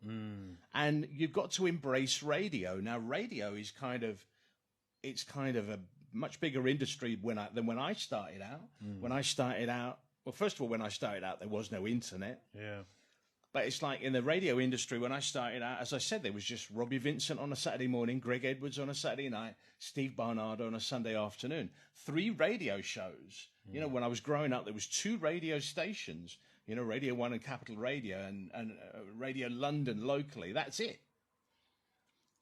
And you've got to embrace radio. Now, radio is kind of a much bigger industry than when I started out. When I started out, well, first of all, when I started out, there was no internet. Yeah. But it's like in the radio industry, when I started out, as I said, there was just Robbie Vincent on a Saturday morning, Greg Edwards on a Saturday night, Steve Barnard on a Sunday afternoon. 3 radio shows. When I was growing up, there was 2 radio stations, Radio 1 and Capital Radio and Radio London locally. That's it.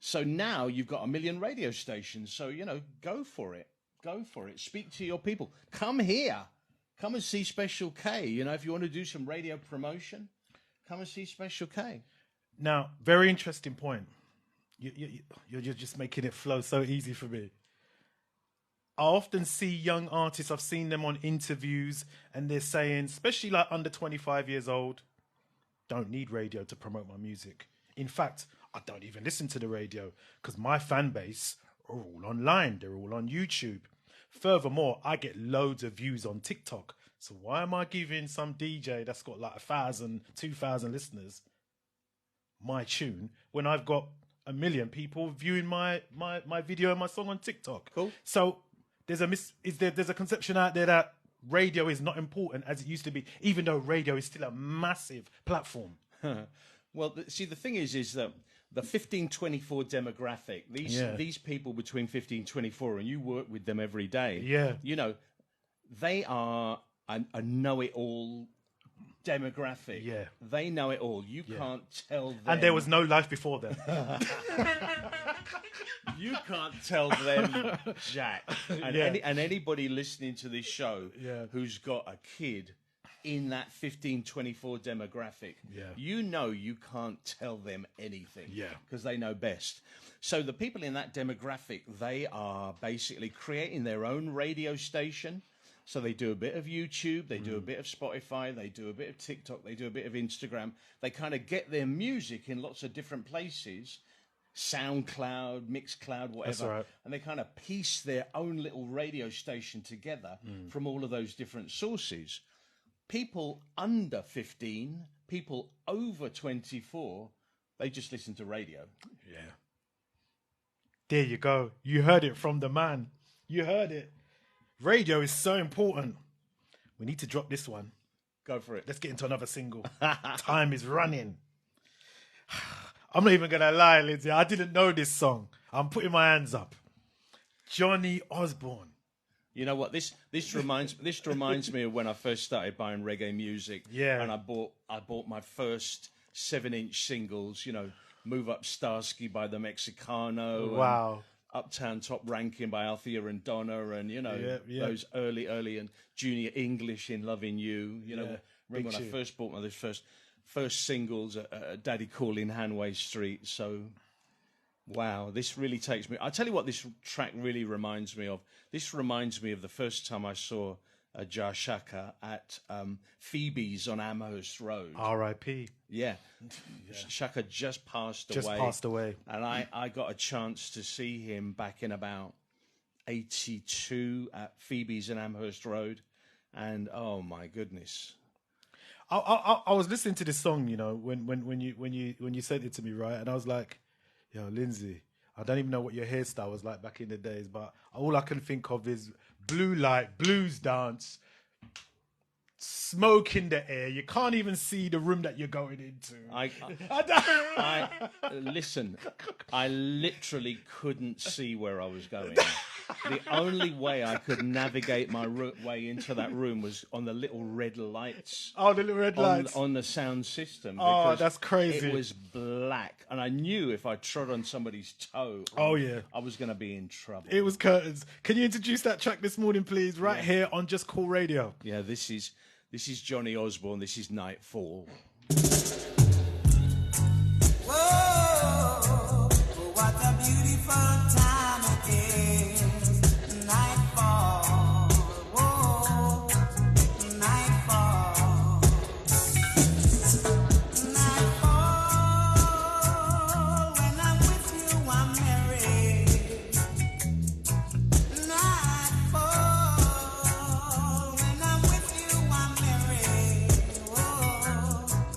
So now you've got 1 million radio stations. So, go for it. Go for it. Speak to your people. Come here. Come and see Special K. If you want to do some radio promotion, come and see Special K. Now, very interesting point. You're just making it flow so easy for me. I often see young artists, I've seen them on interviews, and they're saying, especially like under 25 years old, don't need radio to promote my music. In fact, I don't even listen to the radio because my fan base are all online. They're all on YouTube. Furthermore, I get loads of views on TikTok. So why am I giving some DJ that's got like 1,000, 2,000 listeners my tune when I've got 1 million people viewing my video and my song on TikTok? Cool. So there's a conception out there that radio is not important as it used to be, even though radio is still a massive platform. Well, see, the thing is that the 15-24 demographic, these people between 15-24, and you work with them every day. Yeah. You know, they are a know-it-all demographic. Yeah. They know it all. You can't tell them. And there was no life before them. You can't tell them jack. And, Yeah. and anybody listening to this show who's got a kid in that 15-24 demographic, you know you can't tell them anything because they know best. So the people in that demographic, they are basically creating their own radio station. So they do a bit of YouTube, they do a bit of Spotify, they do a bit of TikTok, they do a bit of Instagram. They kind of get their music in lots of different places, SoundCloud, Mixcloud, whatever. That's right. And they kind of piece their own little radio station together from all of those different sources. People under 15, people over 24, they just listen to radio. Yeah. There you go. You heard it from the man. You heard it. Radio is so important. We need to drop this one. Go for it. Let's get into another single. Time is running. I'm not even going to lie, Lindsay. I didn't know this song. I'm putting my hands up. Johnny Osborne. You know what? This reminds me of when I first started buying reggae music. Yeah. And I bought my first 7-inch singles. You know, Move Up Starsky by the Mexicano. Wow. Uptown Top Ranking by Althea and Donna, and you know those early and Junior English in Loving You. You know, remember when I first bought those first singles at Daddy Calling Hanway Street. So, wow, this really takes me. I tell you what, this track really reminds me of. This reminds me of the first time I saw Jar Shaka at Phoebe's on Amherst Road. R.I.P. Yeah. Shaka just passed away. And I got a chance to see him back in about 82 at Phoebe's in Amherst Road. And oh my goodness. I was listening to this song, you know, when you sent it to me, right? And I was like, yo, Lindsay, I don't even know what your hairstyle was like back in the days, but all I can think of is blue light, blues dance, smoke in the air. You can't even see the room that you're going into. Listen, I literally couldn't see where I was going. The only way I could navigate my way into that room was on the little red lights. Oh, the little red lights. On the sound system. Oh, that's crazy. It was black. And I knew if I trod on somebody's toe, I was going to be in trouble. It was curtains. Can you introduce that track this morning, please? Right here on Just Call Radio. Yeah, this is Johnny Osborne. This is Nightfall. Whoa, what a beautiful time it is. Nightfall. Whoa, nightfall. Nightfall. When I'm with you, I'm merry. Nightfall. When I'm with you, I'm merry. Whoa.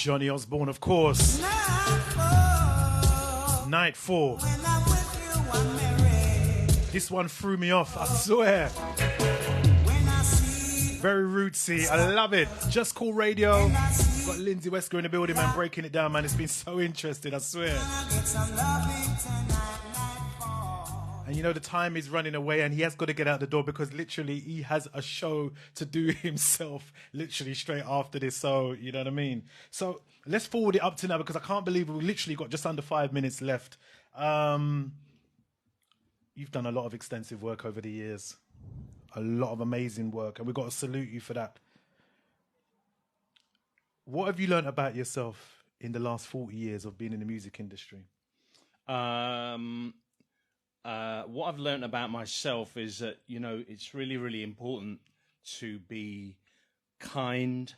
Johnny Osborne, of course. Nightfall. Nightfall. When I'm with you, I'm merry. This one threw me off, I swear. When I see, Very rootsy. I love it. Just Cool Radio. Got Lindsay Wesker in the building, man, breaking it down, man. It's been so interesting, I swear. I get some loving tonight. Nightfall. And you know, the time is running away and he has got to get out the door because literally he has a show to do himself literally straight after this. So, you know what I mean? So let's forward it up to now because I can't believe we've literally got just under 5 minutes left. You've done a lot of extensive work over the years. A lot of amazing work. And we've got to salute you for that. What have you learned about yourself in the last 40 years of being in the music industry? What I've learned about myself is that, you know, it's really, really important to be kind.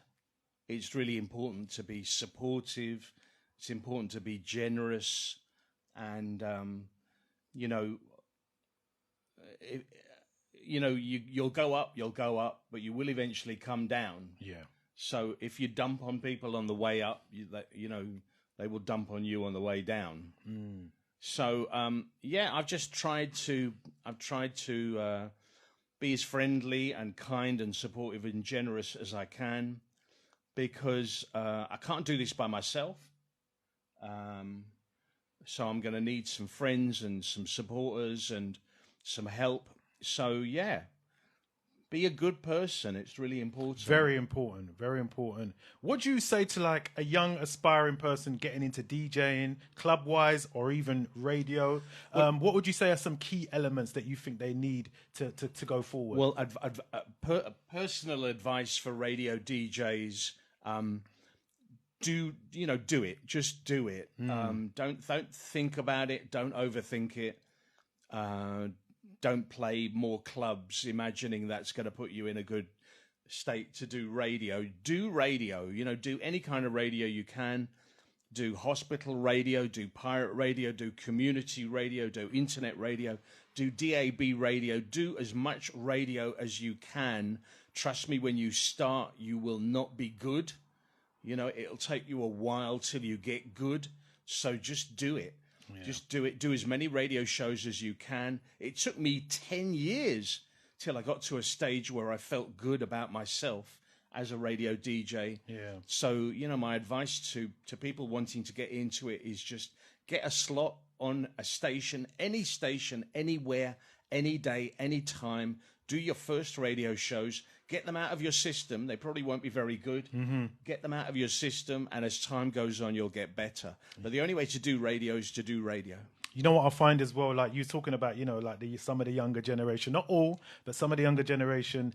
It's really important to be supportive. It's important to be generous. And, you know, you'll go up, but you will eventually come down. Yeah. So if you dump on people on the way up, they will dump on you on the way down. So I've just tried to be as friendly and kind and supportive and generous as I can, because I can't do this by myself. So I'm going to need some friends and some supporters and some help. So yeah, be a good person. It's really important. Very important. Very important. What do you say to like a young aspiring person getting into DJing, club wise, or even radio? What would you say are some key elements that you think they need to go forward? Well, personal advice for radio DJs: do it. Just do it. Don't think about it. Don't overthink it. Don't play more clubs imagining that's going to put you in a good state to do radio. Do radio, do any kind of radio you can. Do hospital radio, do pirate radio, do community radio, do internet radio, do DAB radio. Do as much radio as you can. Trust me, when you start, you will not be good. It'll take you a while till you get good. So just do it. Yeah. Just do it. Do as many radio shows as you can. It took me 10 years till I got to a stage where I felt good about myself as a radio DJ. Yeah. So, my advice to people wanting to get into it is just get a slot on a station, anywhere, any day, any time. Do your first radio shows. Get them out of your system. They probably won't be very good. Mm-hmm. Get them out of your system, and as time goes on, you'll get better. But the only way to do radio is to do radio. You know what I find as well, like you're talking about, like some of the younger generation, not all, but some of the younger generation,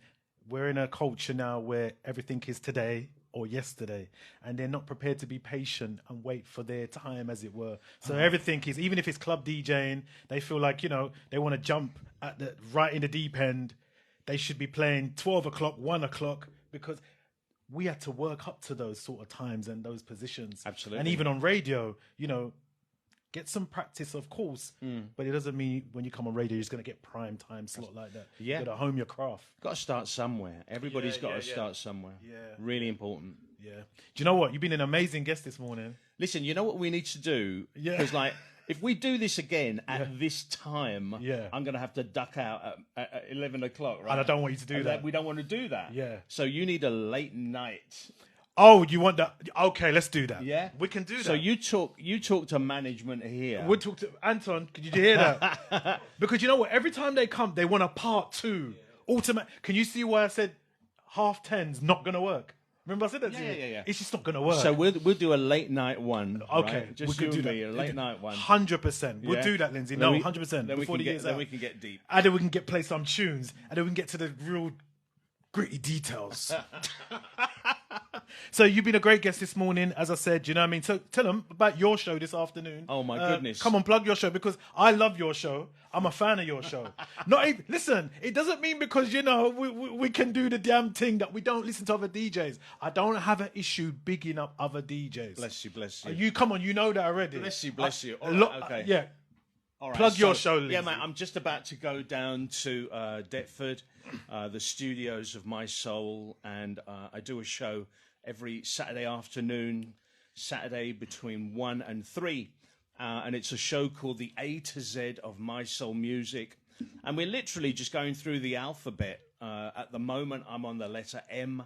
we're in a culture now where everything is today or yesterday, and they're not prepared to be patient and wait for their time, as it were. So everything is, even if it's club DJing, they feel like, they want to jump right in the deep end. They should be playing 12 o'clock, 1 o'clock, because we had to work up to those sort of times and those positions. Absolutely. And even on radio, get some practice, of course, but it doesn't mean when you come on radio, you're just going to get prime time slot like that. Yeah. You got to hone your craft. Got to start somewhere. Everybody's got to start somewhere. Yeah. Really important. Yeah. Do you know what? You've been an amazing guest this morning. Listen, you know what we need to do? Yeah. Because, if we do this again at this time, I'm going to have to duck out at 11 o'clock, right? And I don't want you to do that. We don't want to do that. Yeah. So you need a late night. Oh, you want that? Okay, let's do that. Yeah. We can do that. So you talk to management here. We'll talk to Anton. Did you hear that? Because you know what? Every time they come, they want a part two. Can you see why I said 10:30's not going to work? Remember I said that to you? Yeah. It's just not going to work. So we'll do a late night one. Okay. Right? Just we you could do and me, that. a late night one. 100%. We'll do that, Lindsay. Then 100%. Then Before the year's out. we can get deep. And then we can play some tunes. And then we can get to the real gritty details. So you've been a great guest this morning, as I said, you know what I mean? So tell them about your show this afternoon. Oh, my goodness. Come on, plug your show, because I love your show. I'm a fan of your show. Listen, it doesn't mean because, we can do the damn thing that we don't listen to other DJs. I don't have an issue bigging up other DJs. Bless you. You come on, you know that already. Bless you. All right, okay. Yeah. All right, Plug your show, Lindsay. Yeah, mate, I'm just about to go down to Deptford, the studios of My Soul, and I do a show every Saturday afternoon Saturday between 1 and 3. And it's a show called The A to Z of My Soul Music. And we're literally just going through the alphabet. At the moment, I'm on the letter M.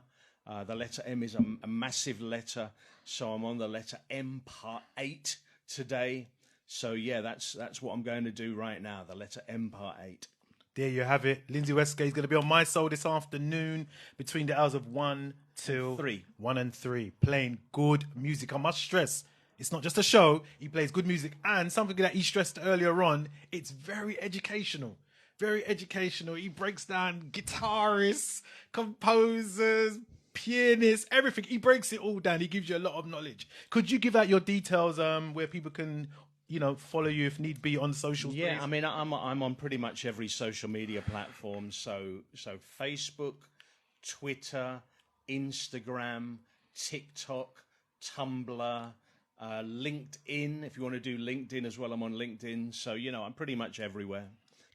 The letter M is a massive letter. So I'm on the letter M part 8 today. So, yeah, that's what I'm going to do right now, the letter M part 8. There you have it. Lindsay Wesker is going to be on My Soul this afternoon between the hours of 1 till 3. 1 and 3, playing good music. I must stress, it's not just a show. He plays good music, and something that he stressed earlier on, it's very educational. Very educational. He breaks down guitarists, composers, pianists, everything. He breaks it all down. He gives you a lot of knowledge. Could you give out your details where people can, follow you if need be on socials? Yeah, please? I mean, I'm on pretty much every social media platform. So Facebook, Twitter, Instagram, TikTok, Tumblr, LinkedIn. If you want to do LinkedIn as well, I'm on LinkedIn. So, I'm pretty much everywhere.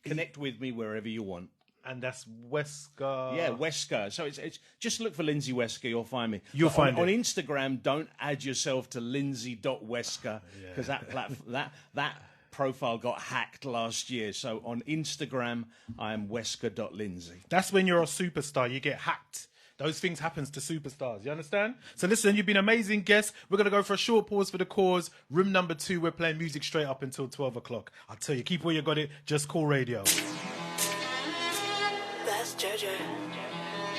Connect with me wherever you want. And that's Wesker. Yeah, Wesker. So it's just look for Lindsay Wesker, you'll find me. You'll find on it. Instagram, don't add yourself to lindsay.wesker because that profile got hacked last year. So on Instagram, I am wesker.lindsay. That's when you're a superstar. You get hacked. Those things happens to superstars. You understand? So listen, you've been an amazing guest. We're going to go for a short pause for the cause. Room number 2, we're playing music straight up until 12 o'clock. I'll tell you, keep where you got it. Just Cool Radio. That's JJ.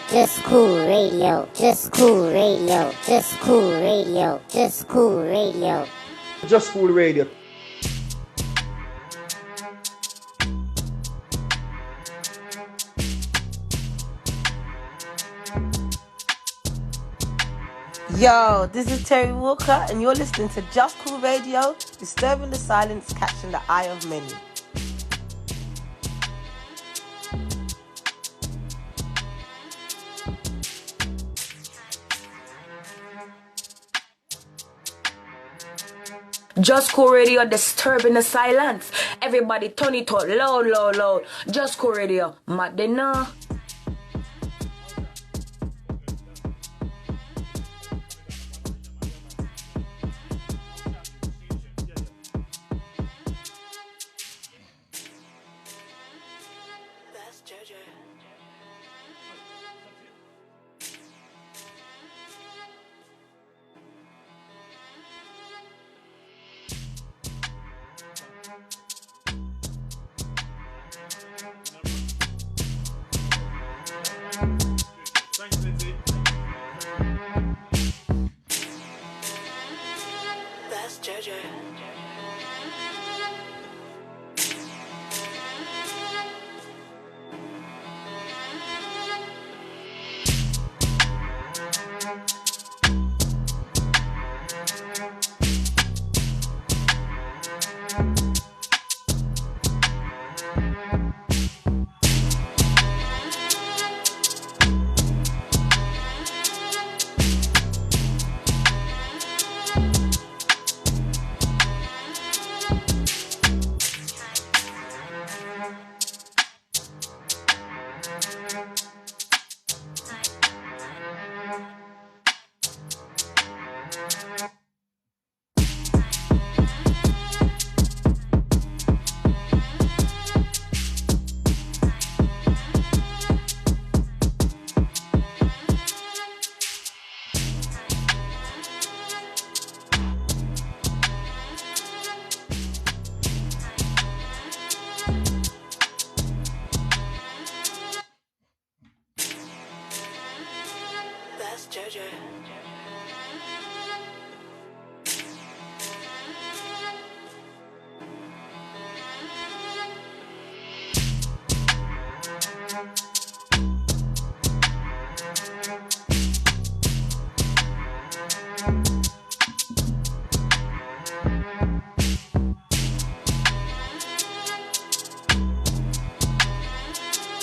Just cool radio. Just cool radio. Just cool radio. Just cool radio. Just Cool Radio. Yo, this is Terry Walker, and you're listening to Just Cool Radio, disturbing the silence, catching the eye of many. Just Cool Radio, disturbing the silence. Everybody turn it up loud, loud, loud. Just Cool Radio, Madina. That's JJ. Thanks, Lindsay. That's JJ. That's JJ.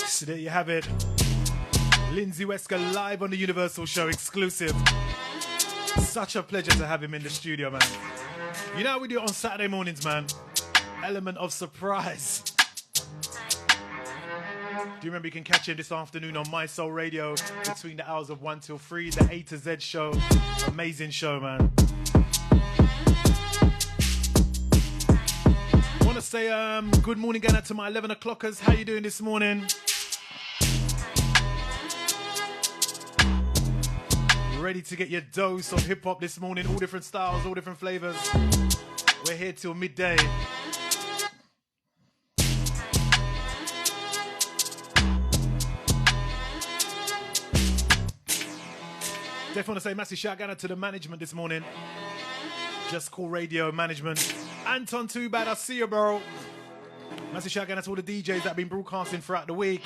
So there you have it. Lindsay Wesker live on the Universal Show, exclusive. Such a pleasure to have him in the studio, man. You know how we do it on Saturday mornings, man. Element of surprise. Do you remember you can catch him this afternoon on My Soul Radio between the hours of 1 till 3, the A to Z show. Amazing show, man. say good morning again to my 11 o'clockers. How you doing this morning? Ready to get your dose of hip hop this morning, all different styles, all different flavors. We're here till midday. Definitely want to say massive shout out to the management this morning. Just Cool Radio management. Anton, too bad. I see you, bro. Massive shout out to all the DJs that have been broadcasting throughout the week.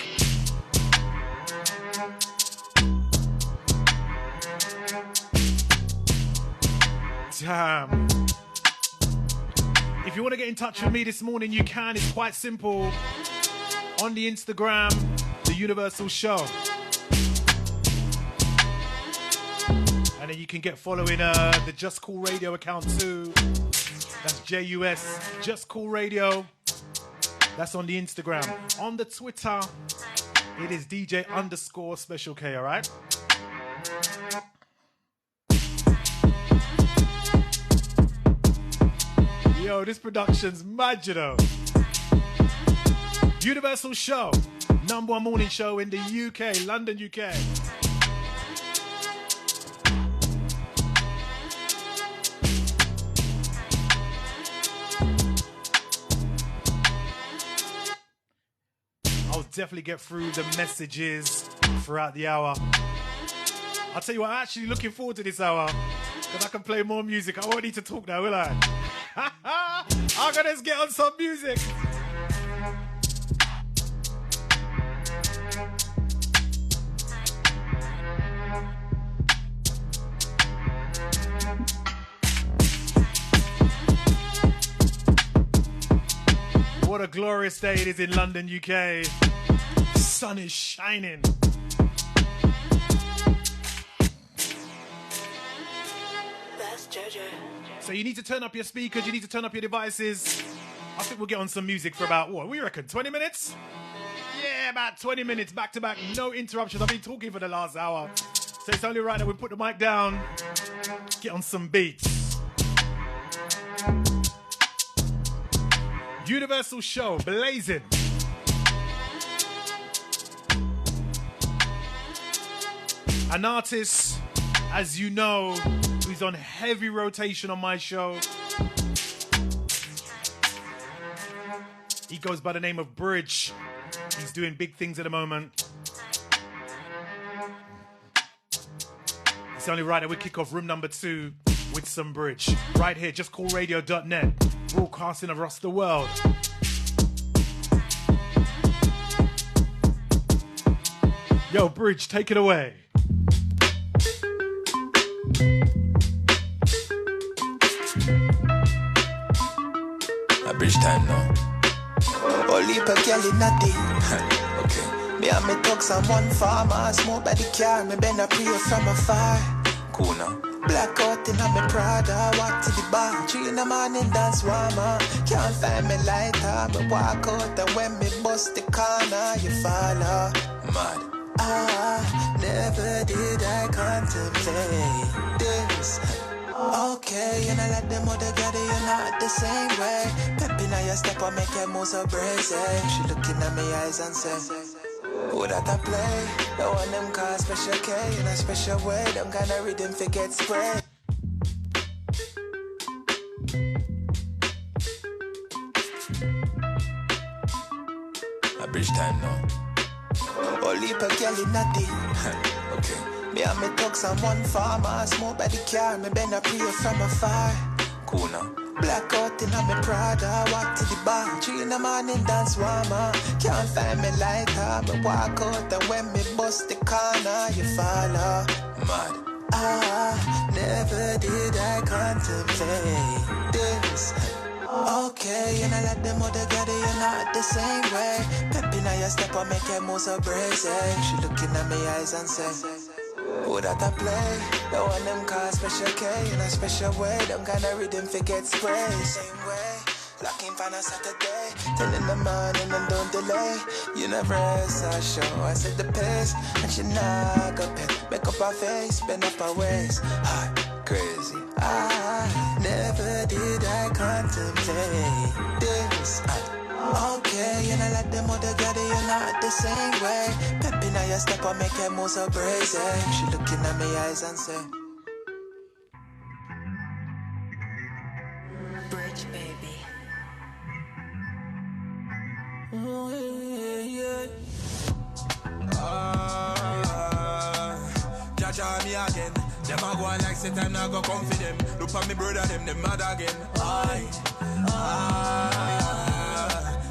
Damn. If you want to get in touch with me this morning, you can. It's quite simple. On the Instagram, The Universal Show. And then you can get following the Just Cool Radio account too. That's JUS, Just Cool Radio. That's on the Instagram. On the Twitter, it is DJ_Special K, alright? Yo, this production's mad, you know. Universal Show, #1 morning show in the UK, London, UK. I'll definitely get through the messages throughout the hour. I'll tell you what, I'm actually looking forward to this hour because I can play more music. I won't need to talk now, will I? I'm gonna just get on some music. What a glorious day it is in London, UK. Sun is shining. So you need to turn up your speakers, you need to turn up your devices. I think we'll get on some music for about, what, we reckon, 20 minutes? Yeah, about 20 minutes, back to back, no interruptions. I've been talking for the last hour. So it's only right that we put the mic down, get on some beats. Universal Show, blazing. An artist, as you know, who's on heavy rotation on my show. He goes by the name of Bridge. He's doing big things at the moment. It's only right that we kick off room number 2 with some Bridge. Right here, justcoolradio.net, broadcasting across the world. Yo, Bridge, take it away. A Bridge time now. Only per girl in a day. Okay. Me and me dogs on one farm. I smoke by the car. Me bend a pray from afar. Cool now. Blackout in a me Prada. Walk to the bar. 3 in the morning dance warmer. Can't find me lighter. Me walk out and when me bust the corner, you follow. Mad. Never did I contemplate this. Okay, you know let them other get it, you're not the same way. Pep in your step or make your move so brazy. She looking at me eyes and say, who that I play? The one them call Special K in a special way. Them kind of rhythm forget spray. A Bridge time now. Only per girl in a day. Okay. Me and me dogs on one farm. I smoke by the car. Me bend a pray from afar. Cool now. Blackout in a me Prada. Walk to the bar. 3 in the morning dance warmer. Can't find me lighter. Me walk out and when me bust the corner, you follow. Mad. Never did I contemplate this. Okay, you know let them other get it, you're not the same way. Pep in your step or make your move so brazy. She looking at me eyes and say, who that I play? The one them call Special K in a special way. Them kind of rhythm forget spray. Same way, locking for a Saturday. 10 in the morning and don't delay. Universal show, I set the pace. And she not go pay. Make up her face, bend up her waist. Hot, crazy. Never did I contemplate this. this. Okay, you know let them all together, you're not the same way. Pepping on your step, I make it move so crazy. She looking at me eyes and say, Bridge, baby. oh, yeah. Jaja me again. Them a go on like say time now go come for them. Look at me brother, them mad again.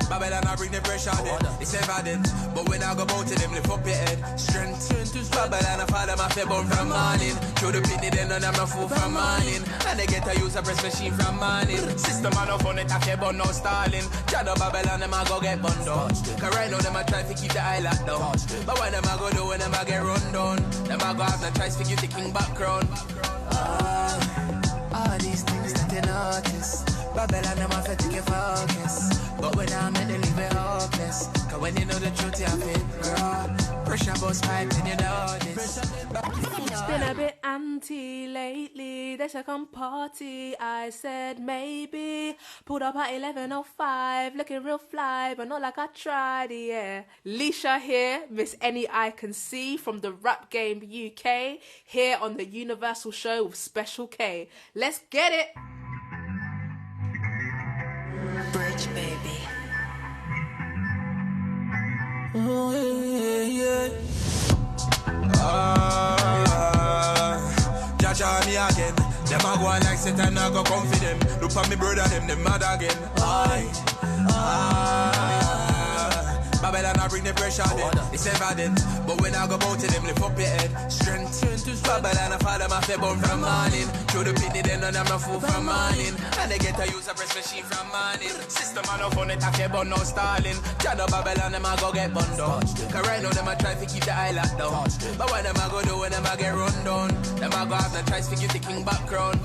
Babylon I bring the pressure then. It's evident. But when I go bout to them, lift up your head. Strength. Babylon I follow my fair bone from morning. Through the pitney then and I'm a fool from morning. And they get to use a press machine from morning. System I no phone it, I fair bone no stalling. Jado Babylon them a go get bun down. Cause right now them a try to keep the eye locked down. But when them a go do when them a get run down, them a go have no choice to give the king background. All these things that you notice, Babylon them a fit to get focus. But when I'm in the leave it hopeless. Cause when you know the truth you have it raw. Pressure bust pipe and you know this. It's been a bit anti lately. They should come party. I said maybe. Pulled up at 11:05, looking real fly, but not like I tried. Yeah. Leisha here, Miss Any I Can See from the Rap Game UK, here on the Universal Show with Special K. Let's get it. Bridge, baby. Oh, yeah. Jaja me again. Them a go on like say time now go come for them. Look at me brother, them mad again. Babylon I bring the pressure then. It's evident. But when I go bout to them, lift up your head. Strength. Babylon I follow my fair bone from morning. Through the pitney then and I'm a fool from morning. And they get to use a press machine from morning. System I no phone it, I fair bone no stalling. Jado Babylon them a go get bun down. Cause right now them a try to keep the eye locked down. But what them a go do when them a get run down, them a go have no choice to give the king background.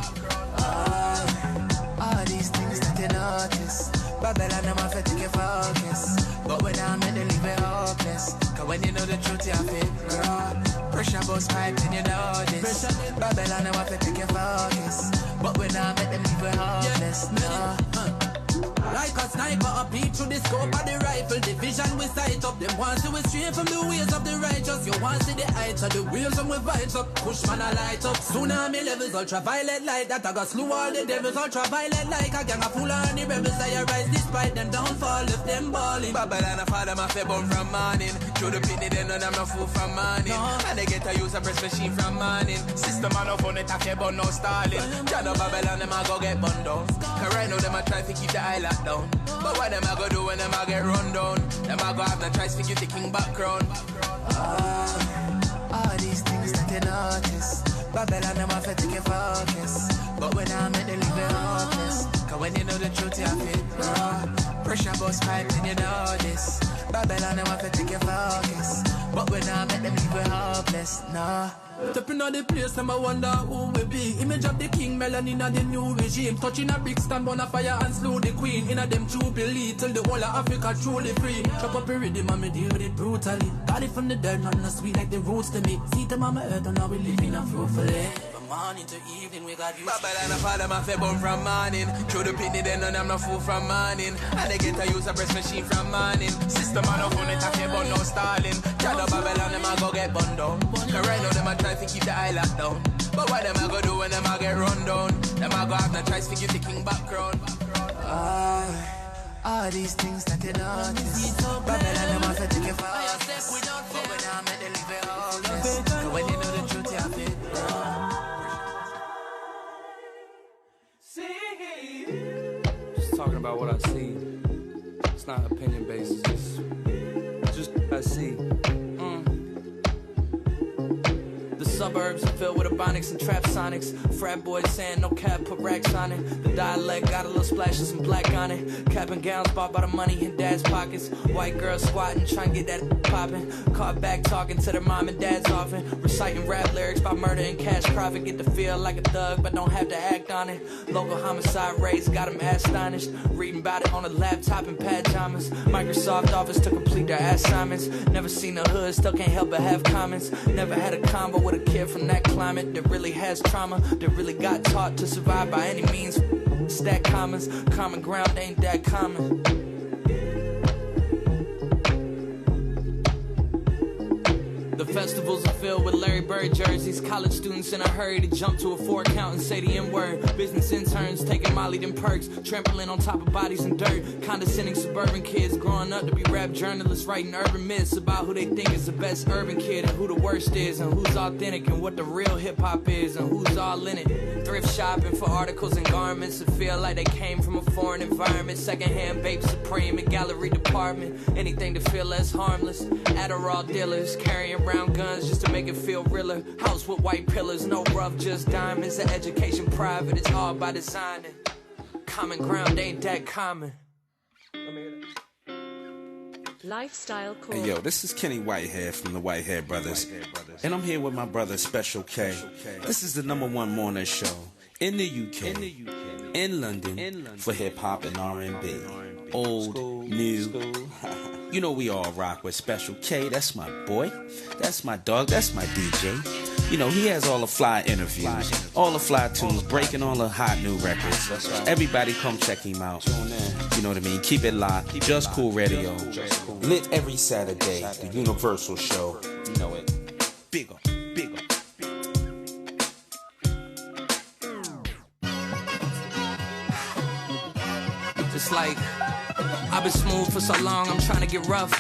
All these things that you notice, Babylon them a fit to get focus. But when I'm in the leave it hopeless. Cause when you know the truth you have it raw. Pressure bust pipe and you know this. Babylon them a fit to get focus. But when I'm in the leave it hopeless. No. Like a sniper, a peek through the scope of the rifle. The vision we sight up. Them want to stray from the ways of the righteous. You want to see the heights of the wheels and we vibes up. Push man a light up. Tsunami levels, ultraviolet light. That I got slew all the devils. Ultraviolet like a gang of fool on the rebels. I rise despite them downfall. Left them balling. Babylon a father my fair bone from morning. Through the pitney then and I'm no fool from morning. And they get to use a press machine from morning. System I no phone it, I fair bone no stalling. Jado Babylon them a go get bun down. Cause right now them a try to keep the eye locked down. But what them a go do when them a get run down, them a go have no choice to give the king background. All these things that you notice, Babylon them a fit to get focus. But when I'm in the leave it hopeless. Cause when you know the truth you have it raw. Pressure bust pipe and you know this. Babylon them a fit to get focus. But when I'm in the leave it hopeless. No. Stepping on the place, I wonder who we be. Image of the king, melanin of the new regime. Touching a big stand, burn a fire and slew the queen. In a them jubilee, till the whole of Africa truly free. Chop up a rhythm and me deal with it brutally. Got it from the dirt, not sweet like the roots to me. See them on my earth and now we living a fruitfully. From morning to evening, we got you. Babylon a father, my fair bone from morning. Through the pitney then and I'm no fool from morning. And they get to use a press machine from morning. System I no phone it, I fair bone no stalling. Jado Babylon, them a go get bun down. Cause right now them a try to keep the eye locked down. But what them a go do when them a get run down, them a go have no choice to give the king background. All these things that you notice, Babylon them a fit to get focus. But when I'm in the leave it hopeless. Cause when you know the truth you have it Just talking about what I see. It's not opinion based, it's just I see. The suburbs are filled with ebonics and trap sonics. Frat boys saying no cap, put racks on it. The dialect got a little splash of some black on it. Cap and gowns bought by the money in dad's pockets. White girls squatting, trying to get that popping. Caught back talking to their mom and dad's often. Reciting rap lyrics about murder and cash profit. Get to feel like a thug, but don't have to act on it. Local homicide rates got them astonished. Reading about it on a laptop in pajamas. Microsoft Office to complete their assignments. Never seen the hood, still can't help but have comments. Never had a combo with a kid from that climate that really has trauma, that really got taught to survive by any means. Stack commons, common ground ain't that common. The festivals are filled with Larry Bird jerseys. College students in a hurry to jump to a 4 count and say the N-word. Business interns taking Molly them perks, trampling on top of bodies and dirt. Condescending suburban kids growing up to be rap journalists, writing urban myths about who they think is the best urban kid and who the worst is, and who's authentic and what the real hip-hop is, and who's all in it. Thrift shopping for articles and garments that feel like they came from a foreign environment. Secondhand Bape Supreme and gallery department. Anything to feel less harmless. Adderall dealers carrying around guns just to make it feel realer. House with white pillars, no rough, just diamonds. The education private, it's all by design. Common ground ain't that common. Lifestyle Core. Hey yo, this is Kenny Whitehead from the Whitehead Brothers, and I'm here with my brother Special K. This is the #1 morning show in the UK, in London, for hip hop and R&B, old, new. You know we all rock with Special K. That's my boy, that's my dog, that's my DJ. You know he has all the fly interviews, all the fly tunes, breaking all the hot new records. Everybody come check him out. You know what I mean? Keep it locked. Just Cool Radio. Lit every Saturday. The Universal Show. You know it. Big up. Big up. It's like I've been smooth for so long, I'm trying to get rough.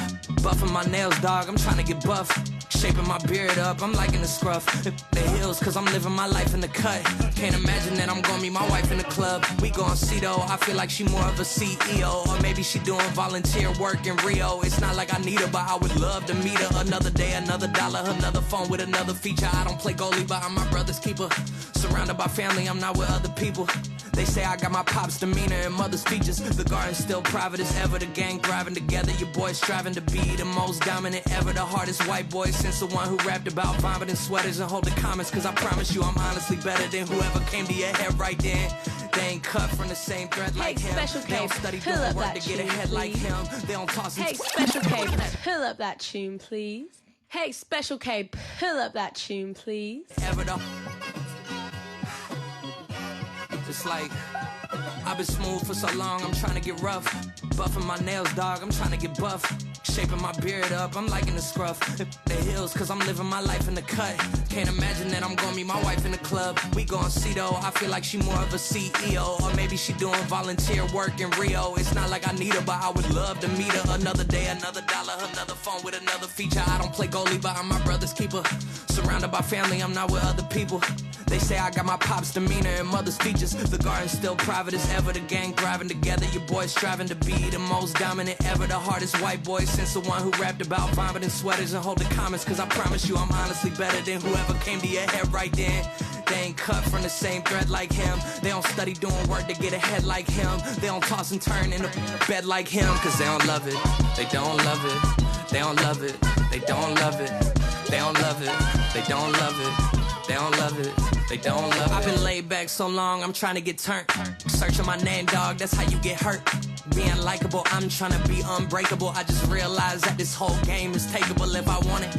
Buffing my nails, dog, I'm trying to get buff. Shaping my beard up, I'm liking the scruff. The heels, cause I'm living my life in the cut. Can't imagine that I'm gonna meet my wife in the club. We gon' see though, I feel like she more of a CEO. Or maybe she doing volunteer work in Rio. It's not like I need her, but I would love to meet her. Another day, another dollar, another phone with another feature. I don't play goalie, but I'm my brother's keeper. Surrounded by family, I'm not with other people. They say I got my pop's demeanor and mother's features. The garden's still private as ever. The gang thriving together. Your boys striving to be the most dominant ever. The hardest white boy since the one who rapped about vomiting sweaters and holding comments. Cause I promise you I'm honestly better than whoever came to your head right then. They ain't cut from the same thread like him. Special They K, don't study pull doing up work that to get tune, ahead like please. him. They don't toss and Hey, Special K, pull up that tune, please. Hey, Special K, pull up that tune, please. Ever the It's like I've been smooth for so long, I'm trying to get rough. Buffing my nails, dog, I'm trying to get buff. Shaping my beard up, I'm liking the scruff. The heels, cause I'm living my life in the cut. Can't imagine that I'm gonna meet my wife in the club. We gon' see though, I feel like she more of a CEO. Or maybe she doing volunteer work in Rio. It's not like I need her, but I would love to meet her. Another day, another dollar, another phone with another feature. I don't play goalie, but I'm my brother's keeper. Surrounded by family, I'm not with other people. They say I got my pop's demeanor and mother's features. The garden's still private as ever. The gang thriving together. Your boys striving to be the most dominant ever. The hardest white boy since the one who rapped about vomiting sweaters and holding comments. Cause I promise you I'm honestly better than whoever came to your head right then. They ain't cut from the same thread like him. They don't study doing work to get ahead like him. They don't toss and turn in the bed like him. Cause they don't love it. They don't love it. They don't love it. They don't love it. They don't love it. They don't love it. They don't love it. They don't love it. I've been laid back so long, I'm trying to get turned. Searching my name, dog, that's how you get hurt. Being likable, I'm trying to be unbreakable. I just realized that this whole game is takeable if I want it.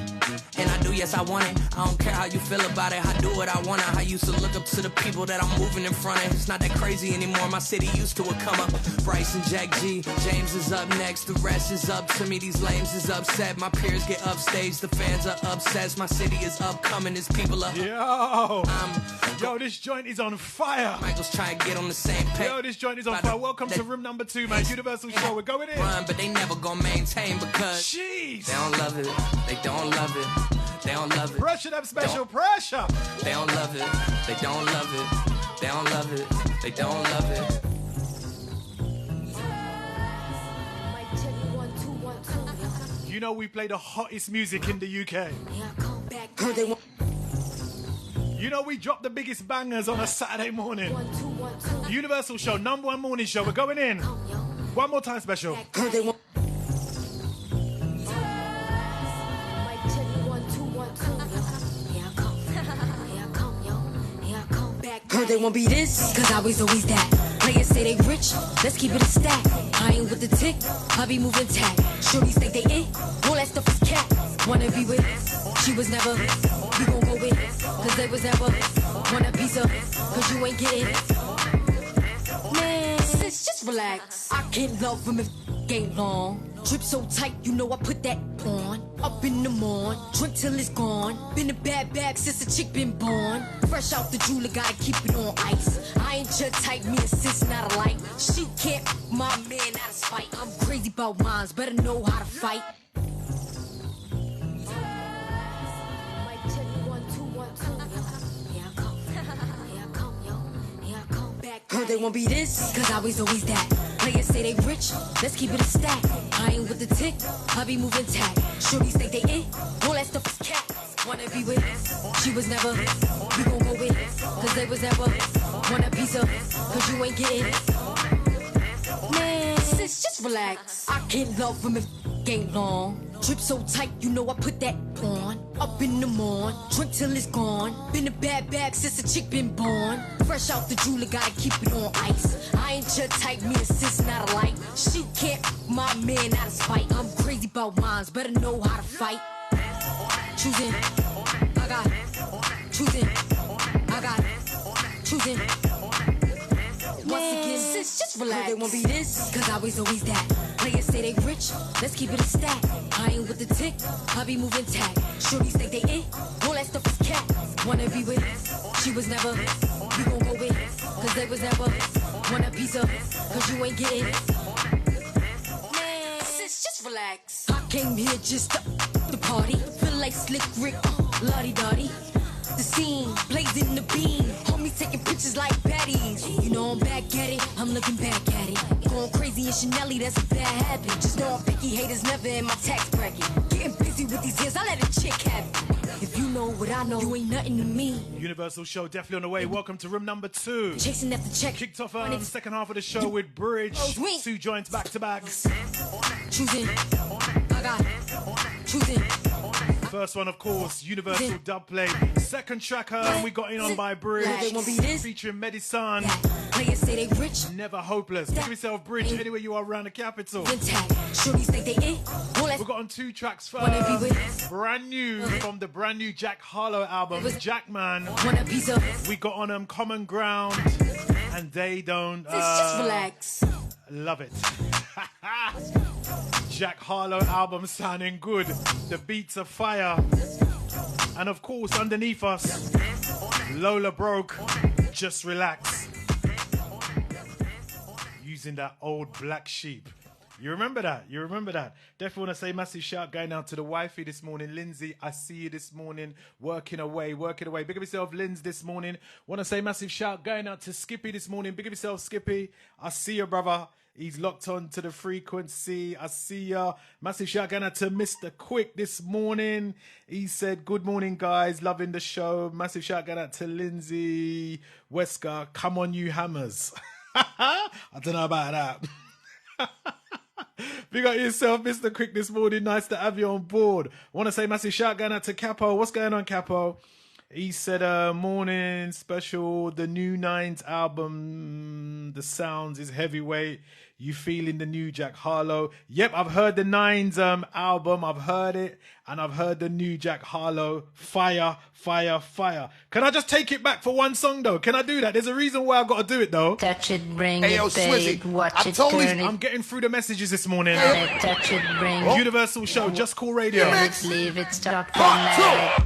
And I do, yes, I want it. I don't care how you feel about it. I do what I want it. I used to look up to the people that I'm moving in front of. It's not that crazy anymore. My city used to a come up. Bryce and Jack G. James is up next. The rest is up to me. These lames is upset. My peers get upstage. The fans are obsessed. My city is upcoming. There's people up. Yo, this joint is on fire. Michael's trying to get on the same page. Yo, this joint is on fire. Welcome to room number 2, man. Universal Show. We're going in. Run, but they never gonna maintain because jeez, they don't love it. They don't love it. They don't love it. Pressure them special pressure. They don't love it. They don't love it. They don't love it. They don't love it. You know we play the hottest music in the UK. You know we drop the biggest bangers on a Saturday morning. Universal Show, #1 morning show. We're going in. One more time, special. They won't be this, cause I was always that. Players say they rich, let's keep it a stack. I ain't with the tick, I be moving tack. Shorties think they it, all that stuff is cat. Wanna be with, she was never. You gon' go with, cause they was never. Want a piece of, cause you ain't getting. Sis, just relax. I can't love him if ain't long. Drip so tight, you know I put that on. Up in the morn, drink till it's gone. Been a bad bag since a chick been born. Fresh out the jeweler, gotta keep it on ice. I ain't your type, me and sis not alike. She can't my man out of spite. I'm crazy about mines, better know how to fight. Heard they won't be this, cause I was always that. Players say they rich, let's keep it a stack. I ain't with the tick, I be moving tack. Shorties think they it, all that stuff is cat. Wanna be with, she was never. We gon' go with, cause they was never. Want a piece of, cause you ain't getting. Man, sis, just relax. I can't love him if ain't long. Drip so tight, you know I put that on. Up in the morn, drink till it's gone. Been a bad bag since a chick been born. Fresh out the jeweler, gotta keep it on ice. I ain't your type, me and sis not alike. She can't my man out of spite. I'm crazy about mines, better know how to fight. Choosing, I got choosing, I got choosing. Once again, sis, just relax. They won't be this, cause I was always that. Players say they rich, let's keep it a stack. I ain't with the tick, I be moving tack. Shorties think they it, all that stuff is cat. Wanna be with, she was never. We gon' go with, cause they was never. Want a piece of, cause you ain't getting. Man, sis, just relax. I came here just to party. Feel like Slick Rick, lottie-dottie. The scene, blazing the beam. Homies taking pictures like baddies. You know I'm back at it, I'm looking back at it. Going crazy in Chanel, that's a bad habit. Just know I'm picky, haters never in my tax bracket. Getting busy with these hands, I let a chick have it. If you know what I know, you ain't nothing to me. Universal show definitely on the way. Welcome to room number 2. Chasing after check. Kicked off the second half of the show with Bridge. 2 joints back to back. Choosing, I got choosing. First one, of course, Universal dub play. Second tracker, we got in on by Bridge, featuring Medicine. Players say they rich, never hopeless. Give yourself Bridge anywhere you are around the capital. Shorties think they it. We got on 2 tracks first. Brand new from the brand new Jack Harlow album, Jackman. We got on Common Ground, and they don't. Just relax. Love it. Jack Harlow album sounding good. The beats are fire. And of course, underneath us, Lola Broke, Just Relax. Using that old Black Sheep. You remember that? You remember that? Definitely want to say massive shout going out to the wifey this morning. Lindsay, I see you this morning. Working away, working away. Big up yourself, Linz, this morning. Want to say massive shout going out to Skippy this morning. Big up yourself, Skippy. I see you, brother. He's locked on to the frequency. I see ya. Massive shout out to Mr. Quick this morning. He said, good morning, guys. Loving the show. Massive shout out to Lindsay. Wesker, come on, you hammers. I don't know about that. Big up yourself, Mr. Quick this morning. Nice to have you on board. Want to say massive shout out to Capo. What's going on, Capo? He said, morning special, the new Nines album, the sounds is heavyweight. You feeling the new Jack Harlow? Yep, I've heard the Nines album. I've heard it. And I've heard the new Jack Harlow. Fire, fire, fire. Can I just take it back for one song, though? Can I do that? There's a reason why I've got to do it, though. Touch it, bring it, babe. Watch it, turn it. I'm getting through the messages this morning. Touch it, bring it. Universal show, Just Cool Radio. Leave it, stop the night.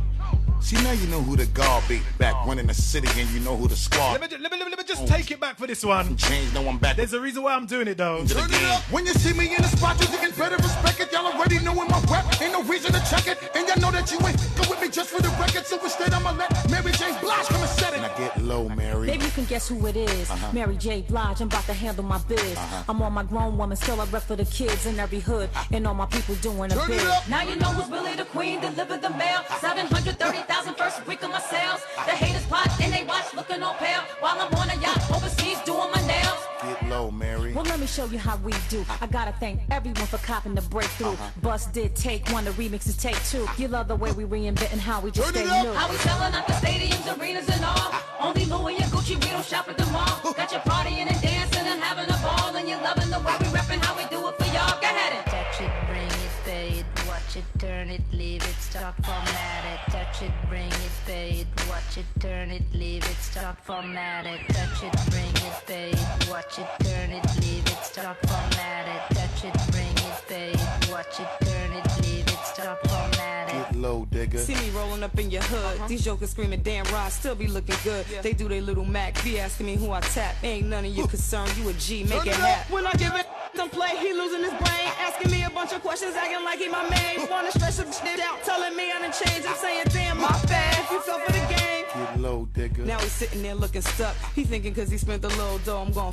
See, now you know who the guard beat back when in the city, and you know who the squad. Let me just take it back for this one. Change, no, I'm back. There's a reason why I'm doing it, though. Turn it up. When you see me in the spot, you can better respect it. Y'all already knowin' my rep. Ain't no reason to check it. And y'all know that you ain't go with me just for the record. So instead, I'ma let Mary J. Blige come and set it. And I get low, Mary. Maybe you can guess who it is. Mary J. Blige, I'm about to handle my biz. I'm on my grown woman, still I rep for the kids in every hood. And all my people doing a bid. Now you know who's really the queen, deliver the mail. 730,000 first week of my sales. The haters plot and they watch looking all pale. While I'm on a yacht overseas doing my nails. Get low, Mary. Well, let me show you how we do. I gotta thank everyone for copping the breakthrough. Bus did take one, the remix is take 2. You love the way we reinventing how we just stay new. How we selling out the stadiums, arenas and all. Only Louis and Gucci, we don't shop at the mall. Got you partying and dancing and having a ball. And you loving the way we repping how we do it for y'all. Go ahead and touch it, bring it, pay it, watch it, turn it, leave it, stop, format it, touch touch it, bring it, pay it, watch it, turn it, leave it, stop, format it, touch it, bring it, pay it, watch it, turn it, leave it, stop, format it, touch it, bring it, pay it, watch it, turn it, leave it, stop, format it. Get low, digger. See me rolling up in your hood. These jokers screaming, damn, Rod still be looking good. They do their little Mac, be asking me who I tap. Ain't none of your concern, you a G, make it happen. When I give it some play, he losing his brain. Asking me a bunch of questions, acting like he my main. Wanna stretch the shit out, telling me I done changed. I'm saying, damn, my bad, you fell for the game. Get low, digger. Now he's sitting there looking stuck. He thinking cause he spent a little dough, I'm gon'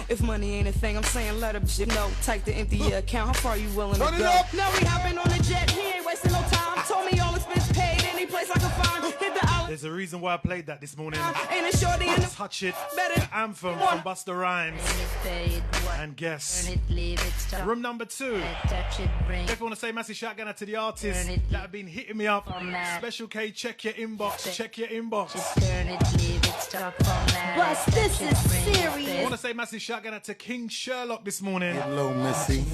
if money ain't a thing, I'm saying let a shit know. Type to empty your account, how far you willing to go? Now we hopping on the jet, he ain't wasting no time. Told me all expense paid, any place I can find. Hit the island. There's a reason why I played that this morning. Ain't a shorty in the Touch It, the anthem from Busta Rhymes. And guess, room number 2. If you want to say massive shout out to the artists that have been hitting me up, Special K, check your inbox, check your inbox. But this is serious. I want to say massive shout out to King Sherlock this morning. Hello, Missy.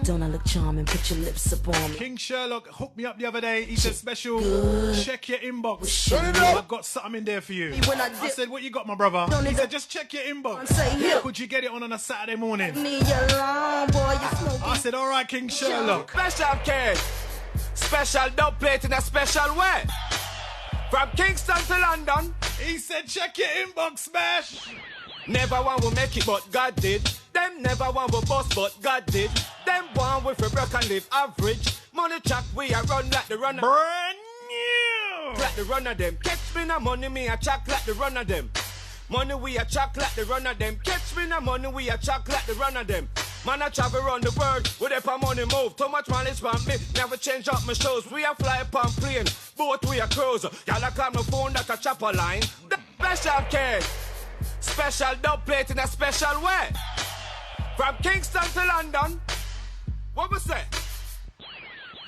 Don't I look charming? Put your lips up on me. King Sherlock hooked me up the other day. He said, Special, check your inbox. I've got something in there for you. I said, what you got, my brother? He said, just check your inbox. Could you get it on a Saturday morning? I said, all right, King Sherlock. Special K. Special dub plate in a special way. From Kingston to London. He said, check your inbox, smash. Never one will make it, but God did. Them never one will bust, but God did. Them one with a broke and live average. Money chat, we a run like the runner. Brand new. Like the runner them. Catch me no money, me a chat like the runner them. Money we a chat like the runner them. Catch me no money, we a chat like the runner them. Man, I travel around the world with if my money move. Too much money spam me, never change up my shows. We a fly upon plane, boat we a cruise. Y'all a call my phone like a chopper line. The special K. Special dub plate in a special way. From Kingston to London. What was that?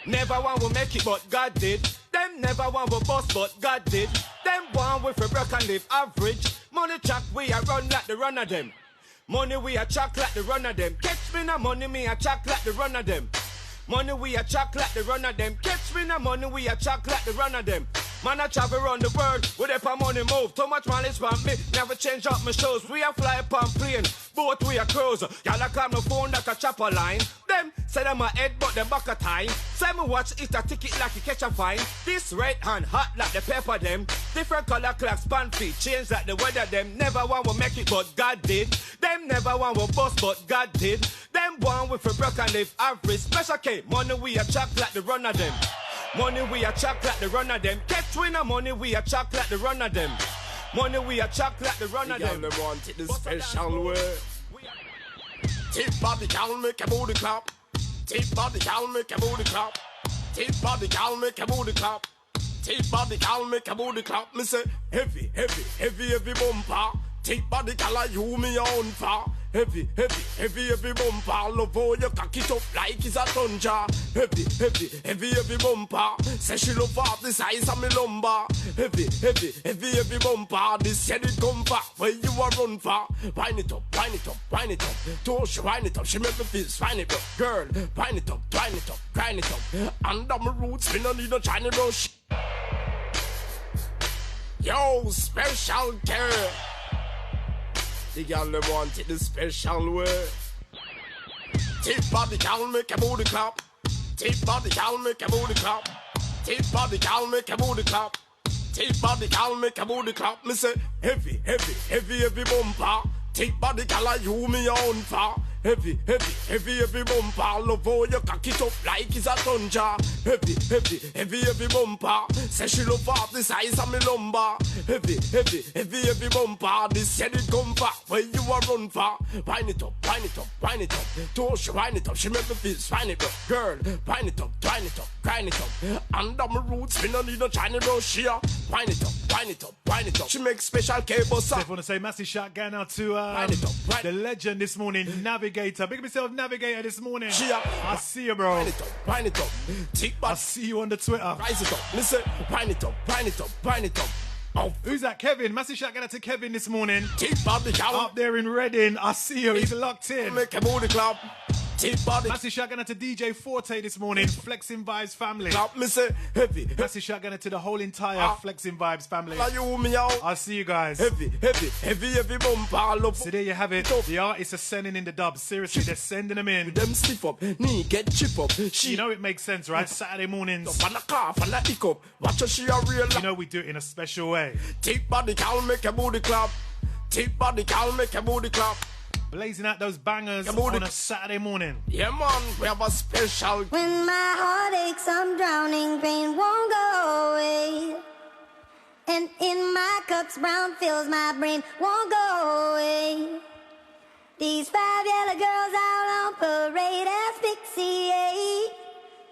Never one will make it, but God did. Them never one will bust, but God did. Them one with a broke and live average. Money chat, we a run like the runner them. Money we a chat like the runner them. Catch me no money, me a chat like the runner them. Money we a chat like the runner them. Catch me no money, we a chat like the runner them. Man, I travel around the world with if my money move. Too much money spam me, never change up my shows. We a fly upon plane, boat we a cruise. Y'all a call my phone like a chopper line. Them say them a head but them back a time. Say me watch it a ticket like you catch a fine. This right hand hot like the pepper them. Different color clocks, span feet, change like the weather them. Never one will make it but God did. Them never one will bust but God did. Them one with a broke and live average. Special K, money we a chop like the runner them. Money we a chop like the runner them. Catch winner money we a chop like the runner them. Money we a chop like the runner them. They want it the special way. Tip body can make a booty clap. Tip body can make a booty clap. Tip body can make a booty clap. Tip body can make a booty clap. Me say heavy, heavy, heavy, heavy bumper. Tip body color you me on far. Heavy, heavy, heavy, heavy bumper. Love how you cock it up like it's a tonja. Heavy, heavy, heavy, heavy bumper. Say she love half the size of me lumbar. Heavy, heavy, heavy, heavy bumper. This said it come far where you are run far. Wind it up, wind it up, wind it up. Don't she wind it up, she make me feel wind it up. Girl, wind it up, wind it up, grind it up. Under my roots, me no need no China brush. Yo, special girl. The girl they want it the special way. Tip body can make a booty clap. Tip body can make a booty clap. Tip body can make a booty clap. Tip body can make a booty clap. Me say heavy, heavy, heavy, heavy bumper. Tip body color you me on far. Heavy, heavy, heavy, heavy bumper. Love how you cock it up like it's a tonja. Heavy, heavy, heavy, heavy bumper. Say she love half the size of me lumbar. Heavy, heavy, heavy, heavy bumper. This said it come far where you are run far. Wind it up, wind it up, wind it up. Don't she wind it up, she make me feel wind it up. Girl, wind it up, wind it up, grind it up. Under my roots, me no need no China brush here. Wind it up, wind it up, wind it up. She make special cable up. I want to say massive shout out now to the legend this morning, Navigator. Big up yourself, Navigator, this morning. I see you, bro. Wind it up, wind it up. I see you on the Twitter. Rise it up, listen. Wind it up, wind it up, wind it up. Oh, who's that? Kevin. Massive shout out to Kevin this morning. Up there in Reading. I see you. He's locked in. Make a booty clap. Tip body. Massive shotgun to DJ Forte this morning. Flexing Vibes family. Clap me say heavy. Massive shotgun to the whole entire Flexing Vibes family. You me out. I'll see you guys. Heavy bumper. So there you have it. The artists are sending in the dubs. Seriously, they're sending them in. Them stiff up, knee get chip up. You know it makes sense, right? Saturday mornings. Fan a car, fan a hiccup. Watch her, she a real. You know we do it in a special way. Tip body can make a booty clap. Tip body can make a booty clap. Blazing out those bangers on a Saturday morning. Yeah, man, we have a special. When my heart aches, I'm drowning, pain won't go away. And in my cups, brown fills my brain, won't go away. These 5 yellow girls out on parade asphyxiate.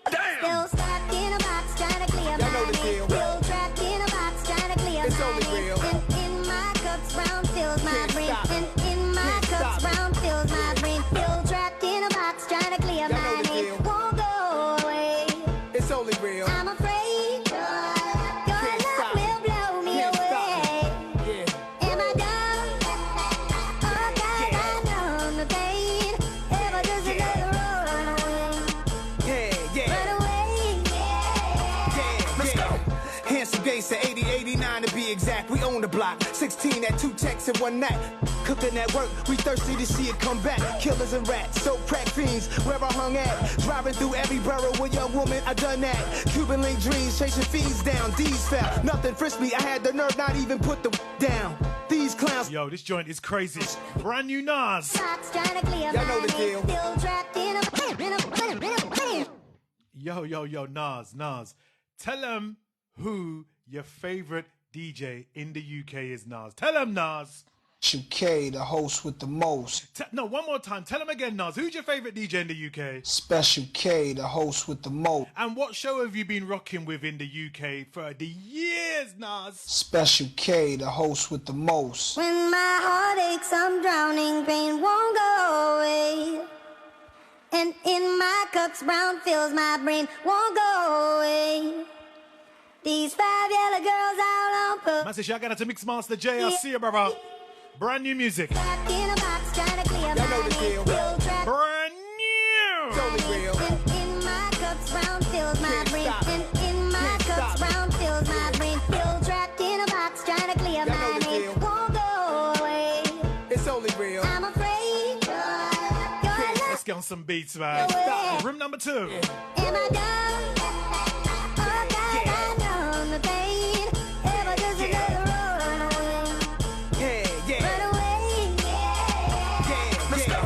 Still stuck in a box, trying to clear my name. Still trapped in a box, trying to clear my name. And in my cups, brown fills my brain. And in my cups, brown fills my brain. Still trapped in a box, trying to clear my name. Won't go away. It's only real. I'm afraid your love will blow me away. Am I done? Oh God, I know the pain. Ever just another run away. Run away. Let's go. Handsome gangster, 80, 89 to be exact. We own the block. 16 at 2 texts in one night. Cooking at work, we thirsty to see it come back. Killers and rats, so crack fiends, where I hung at. Driving through every borough with young woman, I done that. Cuban link dreams, chasing fiends down. D's fell, nothing frisked me. I had the nerve not even put the down. These clowns. Yo, this joint is crazy. Brand new Nas. Y'all know the deal. Yo, Nas. Tell them who your favorite DJ in the UK is, Nas. Tell them, Nas. UK, the host with the most. No, one more time. Tell them again, Nas. Who's your favorite DJ in the UK? Special K, the host with the most. And what show have you been rocking with in the UK for the years, Nas? Special K, the host with the most. When my heart aches, I'm drowning, pain won't go away. And in my cups, brown fills my brain, won't go away. These 5 yellow girls out on pub. Massive shout out to Mixmaster J. I see you, brother. Brand new music. Trapped in a box, trying to clear Y'all know the deal. Brand new. It's only real. And in my cups, brown fills my brain. And in my cups, brown fills my brain. Still trapped in a box, trying to clear my name. Won't go away. It's only real. I'm afraid your Let's get on some beats, man. Room number 2. Am I done? Oh God, I know the pain. Ever just another run away. Run away. Let's go.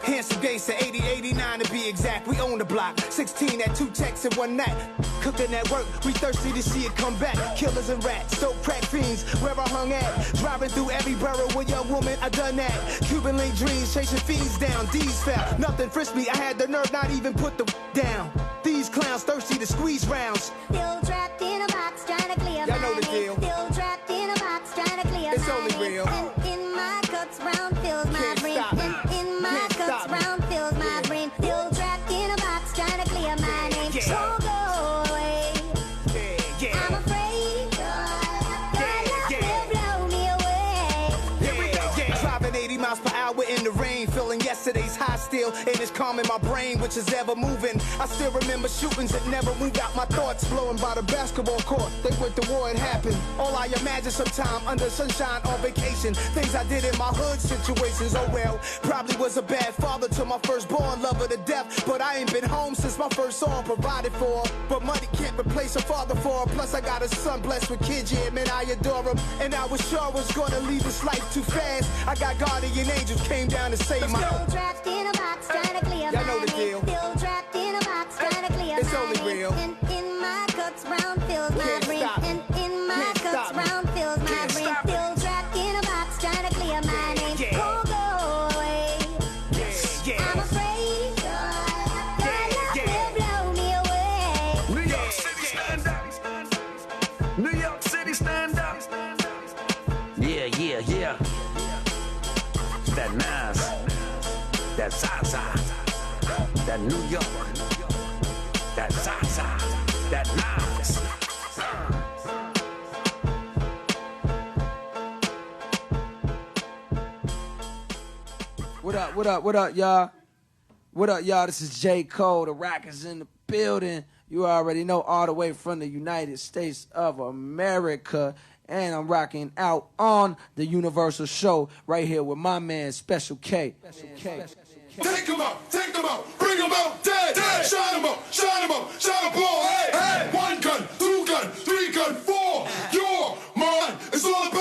Handsome gangster, 80, 89 to be exact. We own the block. 16 at 2 texts in one night. Cooking at work, we thirsty to see it come back. Killers and rats, so crack fiends, where I hung at. Driving through every borough with young woman, I done that. Cuban link dreams, chasing fiends down. D's fell, nothing frisked me. I had the nerve not even put the down. These clowns thirsty to squeeze rounds. Still trapped in a box, trying to clear Y'all know the my name. deal. Still trapped in a box, trying to clear It's my only name. real. And in my cups, brown fills my Can't brain. stop. And in my Can't cups, stop. brown fills my brain. Still trapped in a box, trying to clear my name. Won't go away. I'm afraid your love will blow me away. Here we go. Driving 80 miles per hour in the rain, feeling yesterday's high still, and it's calming my brain, which is ever moving. I still remember shootings that never moved out my thoughts, blowing by the basketball court. They went to war, it happened. All I imagine sometime under sunshine on vacation. Things I did in my hood situations, oh well. Probably was a bad father to my firstborn, lover to death. But I ain't been home since my first song provided for. But money can't replace a father for. Plus I got a son blessed with kids, yeah, man, I adore him. And I was sure I was gonna leave this life too fast. I got guardian angels came down to save my. Still trapped in a box, trying to clear Y'all know my the name. deal. Still trapped in a box, trying to clear It's my only name. real. And in my cups, brown fills my Can't brain. stop. And in my Can't cups, stop. brown fills my Can't brain. stop. Still trapped in a box, trying to clear my name. Won't go away. I'm afraid your love will blow me away. New York City, stand up. New York City, stand up. Yeah. That Nas, that Zaza, that New York, that Zaza, that Nas. What up, y'all? What up, y'all? This is J. Cole. The Rock is in the building. You already know, all the way from the United States of America. And I'm rocking out on the Universal Show right here with my man, Special K. Take them out, bring them out, dead. Shine them up, shine them all, hey. 1 gun, 2 gun, 3 gun, 4. You're mine, it's all about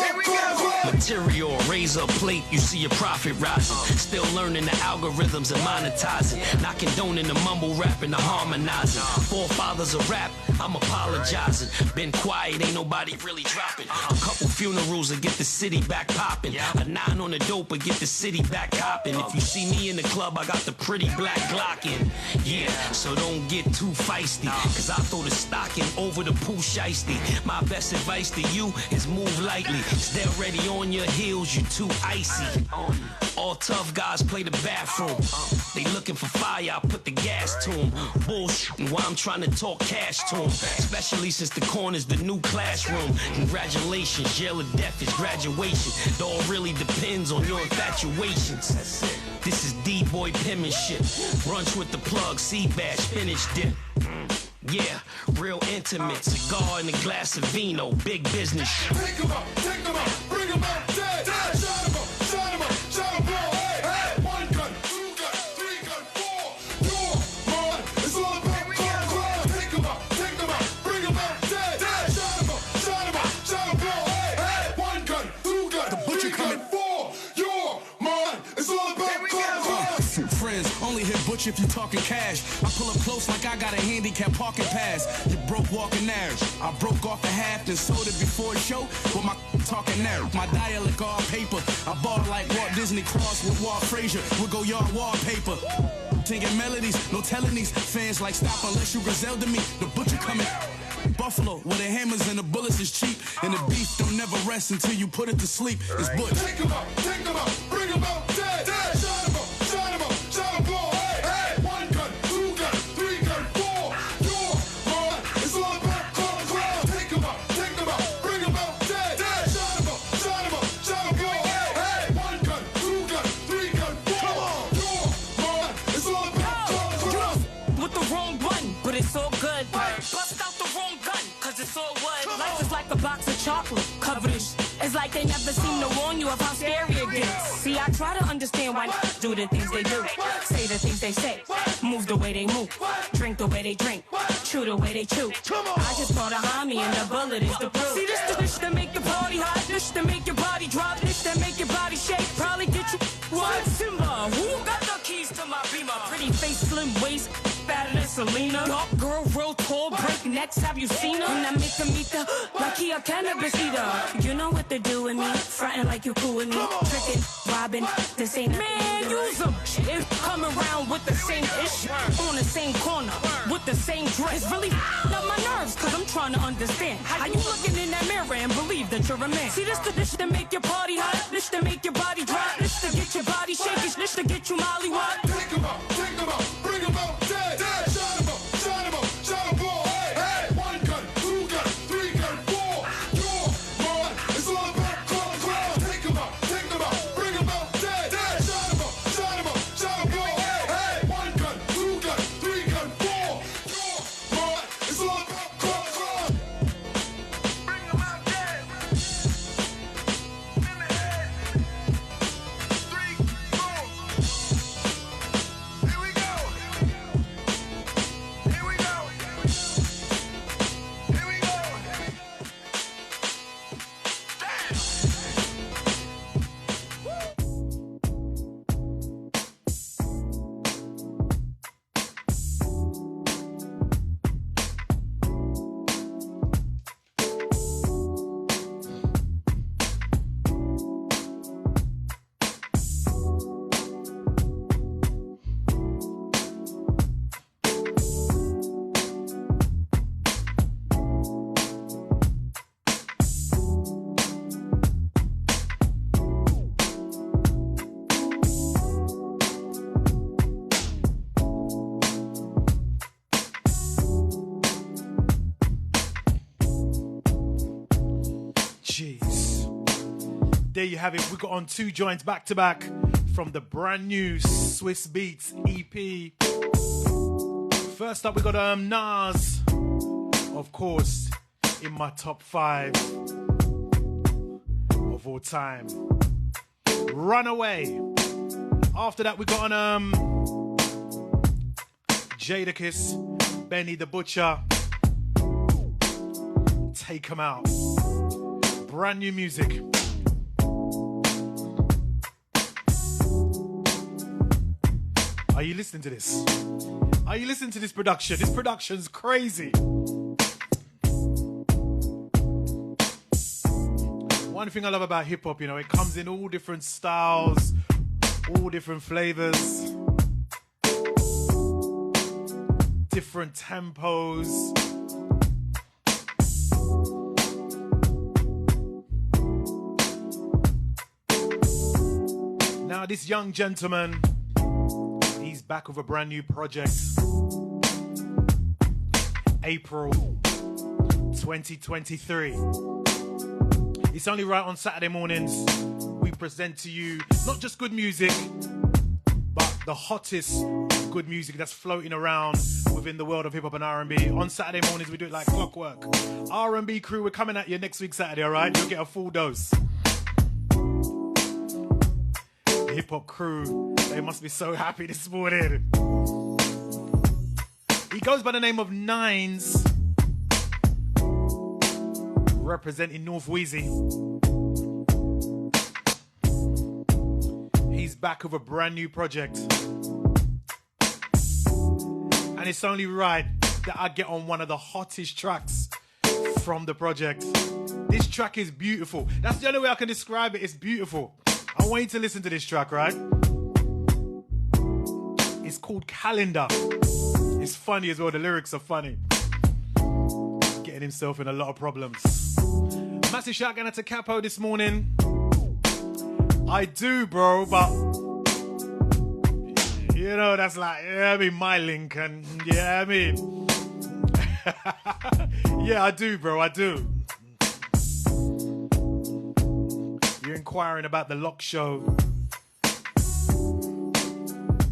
material, razor plate, you see your profit rising. Still learning the algorithms and monetizing. Not condoning the mumble rap and the harmonizing. Forefathers of rap, I'm apologizing. Been quiet, ain't nobody really dropping. A couple funerals will get the city back popping. A 9 on the dope will get the city back hopping. If you see me in the club, I got the pretty black Glock in. Yeah, so don't get too feisty, cause I throw the stocking over the poo shiesty. My best advice to you is move lightly. Stay ready on your heels, you too icy. All tough guys play the bathroom. They looking for fire, I put the gas to them. Bullshitting while I'm trying to talk cash to them. Especially since the corner's the new classroom. Congratulations, jail or death is graduation. It all really depends on your infatuations. This is D-boy penmanship. Brunch with the plug, sea bass, spinach dip. Yeah, real intimate. Cigar and a glass of vino, big business. Take them out, bring them out, dead. Shine them all, hey. 1 gun, 2 gun, 3 gun, 4. You're mine, it's all about crime. Take them out, bring them out, dead. Shine them all, hey. 1 gun, 2 gun, 3 gun, 4. You're mine, it's all about crime. Friends, only hit butcher if you talking cash. I pull up close like I got a handicap parking pass. You broke walking narrows. I broke off the half and sold it before the show with my talking narrow. My dialect all paper. I bought like Walt Disney Cross with Walt Frazier. We'll go yard wallpaper. Singing melodies, no telling these fans like stop unless you Griselda me. The butcher coming. Buffalo, where the hammers and the bullets is cheap. And the beef don't never rest until you put it to sleep. It's butch. Take them out, bring them out, dead. Shine them all, hey. 1 gun, 2 gun, 3 gun, 4. You're mine, it's all about crime. Take them out, bring them out, dead. Shine them all, hey. 1 gun, 2 gun, 3 gun, 4. You're mine, it's all about crime. With the wrong button, but it's all good. Bust out the wrong gun, cause it's all wood. Life is like a box of chocolate, covered in It's like they never seem to warn you of how scary it gets. See, I try to understand why do the things they do, say the things they say, move the way they move, drink the way they drink, chew the way they chew. I just brought a homie and the bullet is the proof. See, this the dish that make your party hot, dish that make your body drop, dish that make your body shake, probably get you what? Simba, who got the keys to my Beamer? Pretty face, slim waist, fatter than Selena. Dark girl, real tall, break necks, have you seen her? And I make them eat the, like he a cannabis eater. You know what to do with me, frontin' like you cool with me, trickin', robbing, this ain't man, use 'em. If come around with the same issue, on the same corner, with the same dress, it's really up my nerves, cause I'm trying to understand how you looking in that mirror and believe that you're a man. See, this the dish that make your party hot, this to make your body drop, this to get your body shaking, this to get you mollywop. Take them out, bring them out, dead. Shine them all, hey. 1 gun, 2 gun, 3 gun, 4. You're mine, it's all about crime. Take them out, bring them out, dead. Shine them all, hey. 1 gun, 2 gun, 3 gun, 4. You're mine, it's all about crime. Bring them out, dead. In the head. 3, 4. Here we go. There you have it. We got on 2 joints back to back from the brand new Swiss Beats EP. First up, we got Nas, of course, in my top 5 of all time. Runaway. After that, we got Jadakiss, Benny the Butcher. Take 'em out. Brand new music. Are you listening to this? Are you listening to this production? This production's crazy. One thing I love about hip hop, you know, it comes in all different styles, all different flavors, different tempos. Now this young gentleman, he's back with a brand new project. April 2023. It's only right on Saturday mornings we present to you not just good music, but the hottest good music that's floating around within the world of hip hop and R&B. On Saturday mornings we do it like clockwork. R&B crew, we're coming at you next week Saturday, all right? You'll get a full dose. Hip hop crew, they must be so happy this morning. He goes by the name of Nines, representing North Wheezy. He's back with a brand new project. And it's only right that I get on one of the hottest tracks from the project. This track is beautiful. That's the only way I can describe it. It's beautiful. I want you to listen to this track, right? It's called Calendar. It's funny as well. The lyrics are funny. Getting himself in a lot of problems. Massive shout out to Capo this morning. I do, bro, but you know, that's like, yeah, I mean, my Lincoln. Yeah, I mean. Yeah, I do, bro, I do. You're inquiring about the Lock Show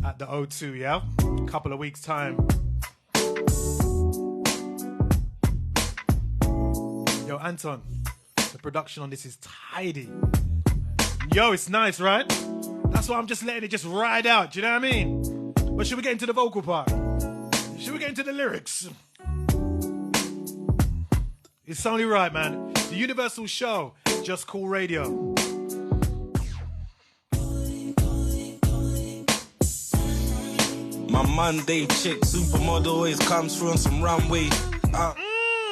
at the O2, yeah? A couple of weeks' time. Yo, Anton, the production on this is tidy. Yo, it's nice, right? That's why I'm just letting it just ride out, do you know what I mean? But should we get into the vocal part? Should we get into the lyrics? It's only right, man. The Universal Show, Just Cool Radio. My Monday chick, supermodel, always comes through on some runway.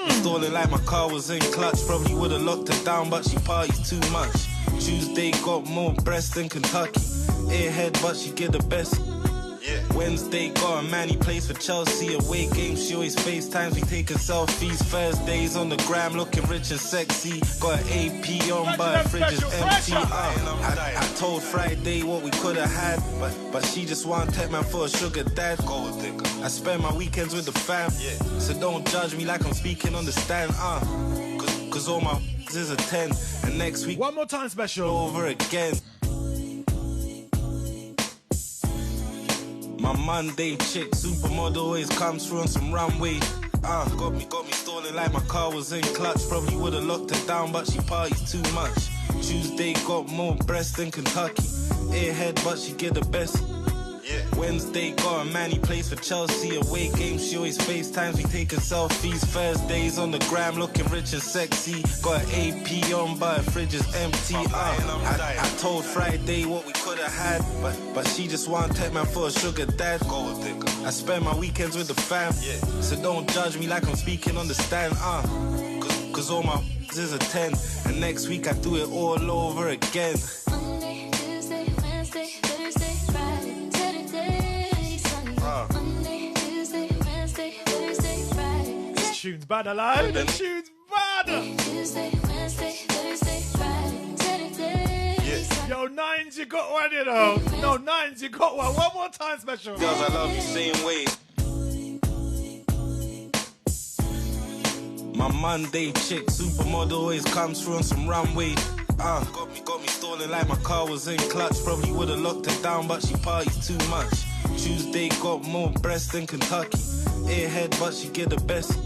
Stalling like my car was in clutch. Probably would've locked her down, but she parties too much. Tuesday got more breast than Kentucky. Airhead, but she get the best. Wednesday got a man, he plays for Chelsea. Away games, she always FaceTimes, we taking selfies. Thursdays on the gram, looking rich and sexy. Got an AP on, but her fridge is empty. I told Friday what we could have had, but she just want take man for a sugar dad. I spend my weekends with the fam, so don't judge me like I'm speaking on the stand. Cause all my is a 10, and next week one more time special over again. My Monday chick, supermodel, always comes through on some runway. Got me stalling like my car was in clutch. Probably would've locked her down, but she parties too much. Tuesday got more breast than Kentucky. Airhead, but she get the best. Wednesday got a man, he plays for Chelsea. Away games, she always FaceTimes, we taking selfies. Thursdays on the gram, looking rich and sexy. Got an AP on, but her fridge is empty. I told Friday what we could have had, but she just want take man for a sugar dad. I spend my weekends with the fam, so don't judge me like I'm speaking on the stand. Cause all my is a 10, and next week I do it all over again. Tunes bad alive, the tunes bad. Yo, Nines, you got one, you know. No, Nines, you got one. One more time special. Girls, I love you, same way. My Monday chick, supermodel, always comes through on some runway. Got me stalling like my car was in clutch. Probably would've locked her down, but she parties too much. Tuesday got more breasts than Kentucky. Airhead, but she get the best.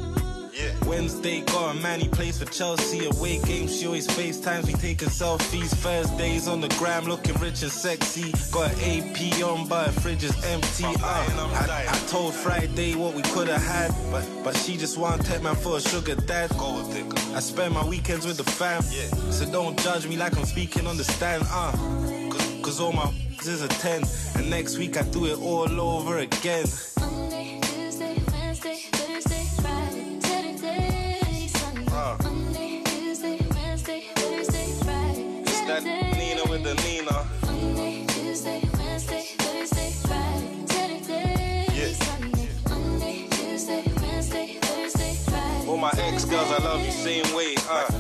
Wednesday got a man, he plays for Chelsea. Away games, she always FaceTimes, we taking selfies. Thursdays on the gram, looking rich and sexy. Got an AP on, but her fridge is empty. I told Friday what we could have had, but she just want tech man for a sugar dad. I spend my weekends with the fam, so don't judge me like I'm speaking on the stand. Cause all my is a 10, and next week I do it all over again. Monday, Tuesday, Wednesday, Thursday, Friday, Saturday, Sunday. Monday, Tuesday, Wednesday, Thursday, Friday, It's that Nina with the Nina. Monday, Tuesday, Wednesday, Thursday, Friday, Saturday, Sunday. Monday, Tuesday, Wednesday, Thursday, Friday. All my ex-girls, I love you same way.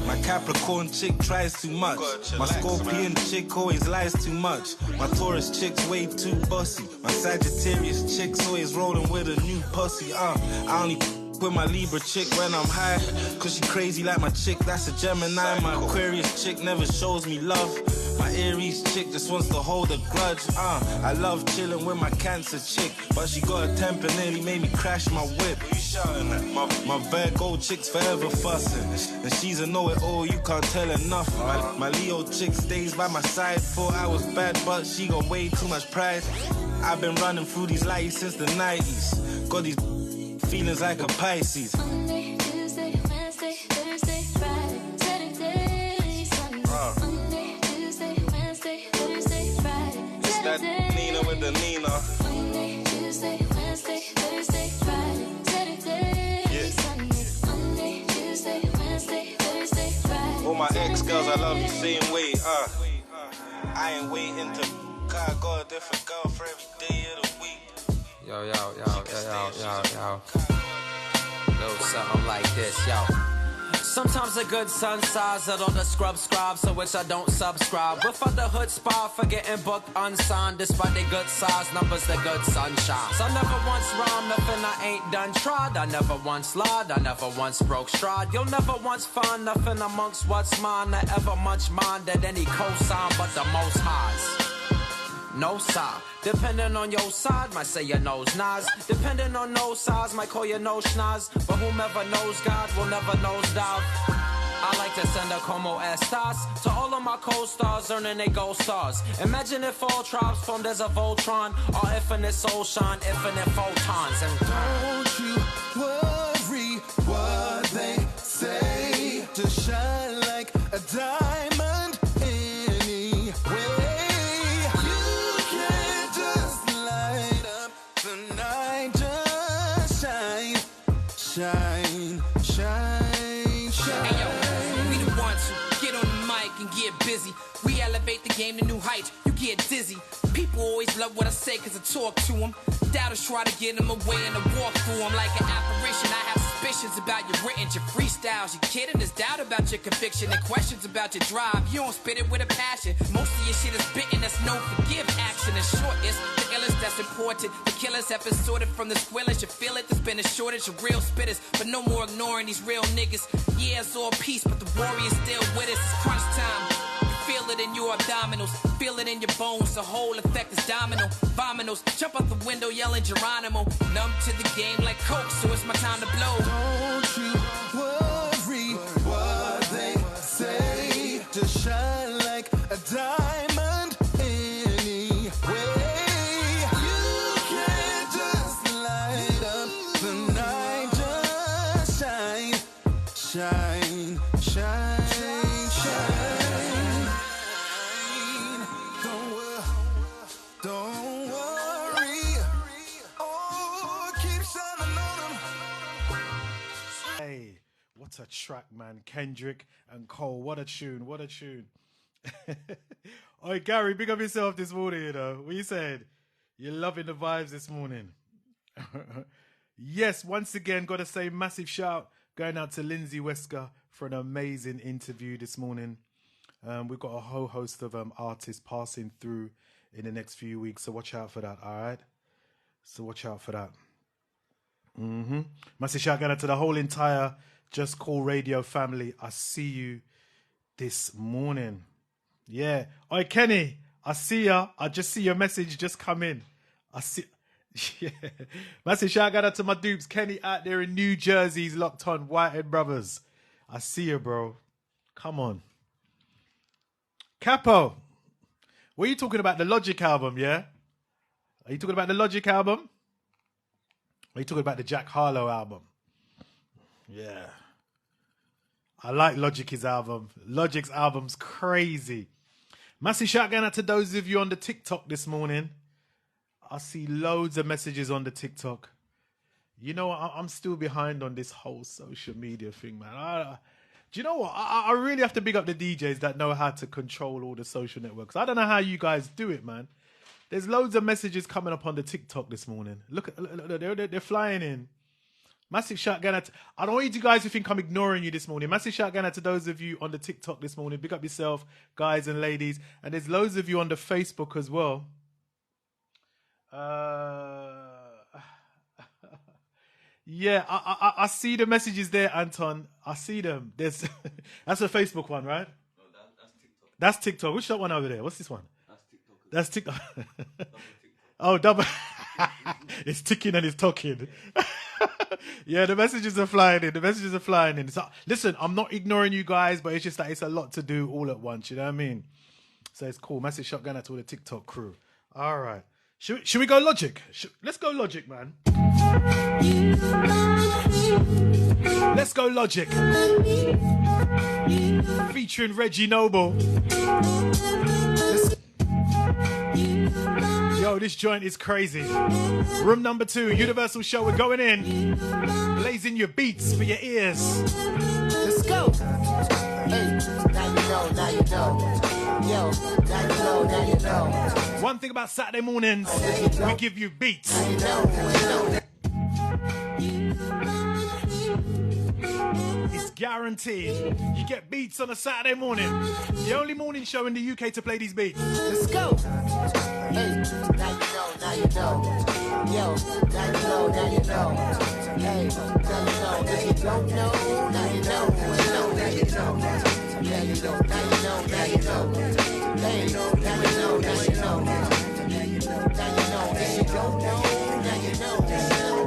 My Capricorn chick tries too much. My Scorpion chick always lies too much. My Taurus chick's way too bossy. My Sagittarius chick's always rolling with a new pussy. I only with my Libra chick when I'm high, cause she crazy like my chick, that's a Gemini. My Aquarius chick never shows me love. My Aries chick just wants to hold a grudge. I love chilling with my Cancer chick, but she got a temper, nearly made me crash my whip. Who you shouting at? My Virgo chick's forever fussing, and she's a know-it-all, you can't tell her nothing. My Leo chick stays by my side. Thought I was bad, but she got way too much pride. I've been running through these lights since the 90s. Got these feelings like a Pisces. Monday, Tuesday, Wednesday, Thursday, Friday, Saturday, Sunday. Monday, Tuesday, Wednesday, Thursday, Friday, It's that Nina with the Nina. Monday, Tuesday, Wednesday, Thursday, Friday, Saturday, Sunday. Monday, Tuesday, Wednesday, Thursday, Friday. All my ex-girls, I love you same way. I ain't waiting to I got a different girl for every day of the week. Yo. Little something like this, yo. Sometimes a good sun size that on the scrub so which I don't subscribe. With other hood spot for getting booked unsigned. Despite the good size numbers, the good sunshine. So I never once rhymed, nothing I ain't done tried. I never once lied, I never once broke stride. You'll never once find nothing amongst what's mine that ever much mind at any cosign but the most highs. No side, depending on your side, might say your nose nice. Depending on no size, might call your nose schnoz. But whomever knows God will never nosedive. I like to send a como estas to all of my co-stars earning their gold stars. Imagine if all tribes formed as a Voltron, or infinite soul shine, infinite photons. And don't you worry what they say, just shine like a diamond anyway. You can just light up the night, just shine, shine, shine, shine. Hey yo, we the ones who get on the mic and get busy. We elevate the game to new heights, you get dizzy. People always love what I say cause I talk to them. Doubters try to get them away and to walk through them like an apparition. I have suspicions about your written, your freestyles. You kidding? There's doubt about your conviction and questions about your drive. You don't spit it with a passion. Most of your shit is bitten, that's no forgive action. And short is the illest that's important. The killers have been sorted from the squillers. You feel it, there's been a shortage of real spitters. But no more ignoring these real niggas. Yeah, it's all peace, but the warrior's still with us. It's crunch time. Feel it in your abdominals, feel it in your bones. The whole effect is domino. Vominos, jump out the window yelling Geronimo. Numb to the game like coke, so it's my time to blow. Don't you worry what they say, just shine like a diamond anyway. You can just light up the night, just shine, shine, shine, shine. Don't worry. Oh, keep shining on them. Hey, what a track, man. Kendrick and Cole. What a tune. What a tune. Oi, Gary, big up yourself this morning, you know. What you said? You're loving the vibes this morning. Yes, once again, got to say massive shout going out to Lindsay Wesker for an amazing interview this morning. We've got a whole host of artists passing through in the next few weeks, so watch out for that, all right? So watch out for that. Massive shout out to the whole entire Just Call Radio family. I see you this morning. Yeah. Oi, Kenny, I see ya. I just see your message just come in. I see. Yeah. Massive shout out to my dupes. Kenny out there in New Jersey. He's locked on. Whitehead Brothers. I see you, bro. Come on. Capo. What are you talking about? The Logic album, yeah? Are you talking about the Logic album? Or are you talking about the Jack Harlow album? Yeah. I like Logic's album. Logic's album's crazy. Massive shout out to those of you on the TikTok this morning. I see loads of messages on the TikTok. You know, I'm still behind on this whole social media thing, man. Do you know what? I really have to big up the DJs that know how to control all the social networks. I don't know how you guys do it, man. There's loads of messages coming up on the TikTok this morning. Look, they're flying in. Massive shout out. I don't want you guys to think I'm ignoring you this morning. Massive shout out to those of you on the TikTok this morning. Big up yourself, guys and ladies. And there's loads of you on the Facebook as well. Yeah, I see the messages there, Anton. I see them. There's that's a Facebook one, right? No, that's TikTok. That's TikTok. Which that one over there? What's this one? That's TikTok. That's TikTok. Oh, double. It's ticking and it's talking. Yeah, the messages are flying in. So, listen, I'm not ignoring you guys, but it's just that it's a lot to do all at once. You know what I mean? So it's cool. Massive shotgun out to all the TikTok crew. All right. Should we go Logic? Let's go Logic, man. Let's go Logic. Featuring Reggie Noble. Yo, this joint is crazy. Room number 2, Universal Show. We're going in. Blazing your beats for your ears. Let's go. Hey, now you know. Yo, now you know. One thing about Saturday mornings, we give you beats. It's guaranteed. You get beats on a Saturday morning. The only morning show in the UK to play these beats. Let's go. Hey, now you know. Yo, now you know. Hey, now you know. If you don't know, now you know. Now you know. Now you know. Now you know. Hey, now you know. Now you know. Now you know. If you don't know, now you know.